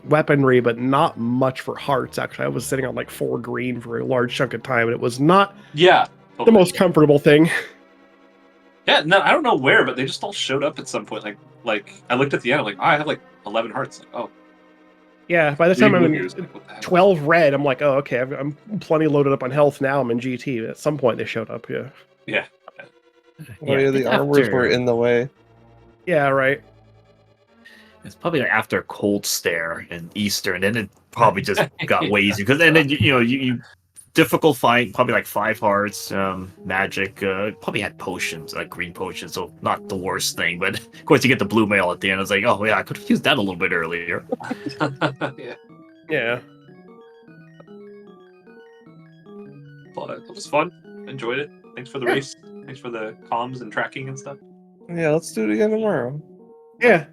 weaponry, but not much for hearts. Actually, I was sitting on like 4 green for a large chunk of time, and it was not the most comfortable thing. Yeah, no, I don't know where, but they just all showed up at some point. Like I looked at the end, I'm like, I have like 11 hearts. Like, oh. Yeah, by the time I'm in like, 12 red, I'm like, oh, okay, I'm plenty loaded up on health now. I'm in GT. At some point, they showed up. Yeah. Yeah. Oh yeah, I the think armors were after- in the way. Yeah, right. It's probably like after Cold Stare and Easter, and then it probably just got way easier because then you difficult fight, probably like 5 hearts, magic, probably had potions, like green potions, so not the worst thing. But of course, you get the blue mail at the end. It's like, oh yeah, I could have used that a little bit earlier. Yeah, Yeah. but it was fun. Enjoyed it. Thanks for the race. Thanks for the comms and tracking and stuff. Yeah, let's do it again tomorrow. Yeah.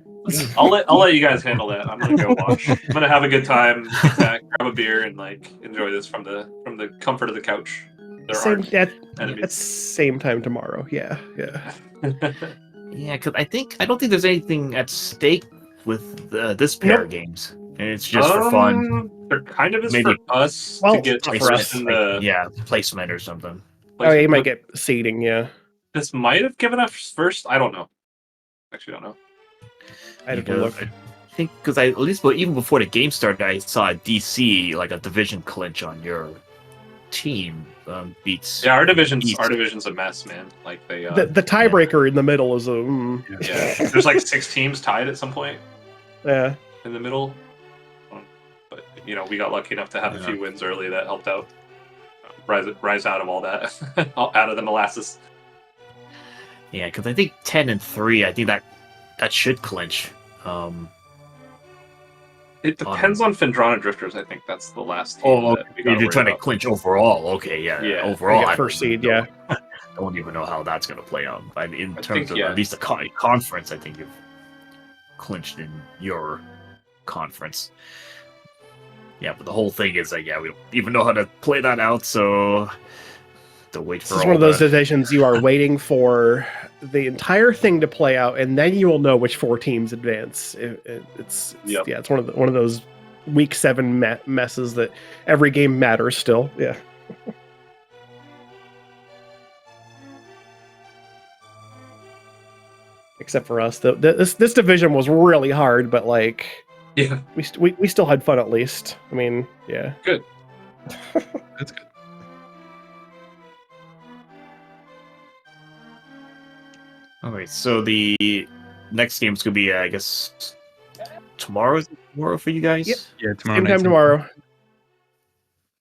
I'll let you guys handle that. I'm gonna go watch. I'm gonna have a good time, kick back, grab a beer, and like enjoy this from the comfort of the couch. There Same. aren't At enemies. same time tomorrow. Yeah. Yeah. Yeah, because I don't think there's anything at stake with this pair Nope. of games. It's just for fun. There kind of is Maybe- for us Well, to get for first us, in Like, the. yeah, placement or something. Oh, yeah, you might get seeding. Yeah. This might have given us first. I don't know. Actually, don't know. I'd have to look. I think because at least even before the game started, I saw DC like a division clinch on your team beats. Yeah, our division's East. a mess, man. Like they. The tiebreaker in the middle is a. Yeah, there's like 6 teams tied at some point Yeah. in the middle. But we got lucky enough to have a few wins early that helped out. Rise out of all that, out of the molasses. Yeah, because I think 10 and 3. I think that should clinch. It depends on Fendrana Drifters. I think that's the last team. Oh, that we gotta you're worry trying to about. clinch overall. Okay, yeah. Yeah. Overall, Get I first don't even seed. Yeah. know- I don't even know how that's going to play out. But in terms think, of yeah. at least the conference, I think you've clinched in your conference. Yeah, but the whole thing is like, yeah, we don't even know how to play that out, so to wait for This is all one of those the- decisions you are waiting for the entire thing to play out, and then you will know which 4 teams advance. It's Yep. yeah, it's one of those week 7 messes that every game matters still. Yeah. Except for us, this division was really hard, but like Yeah. we still had fun at least. I mean, yeah. Good. That's good. Okay, so the next game's gonna be, I guess, tomorrow for you guys. Yep. Yeah, tomorrow Same night. time tomorrow.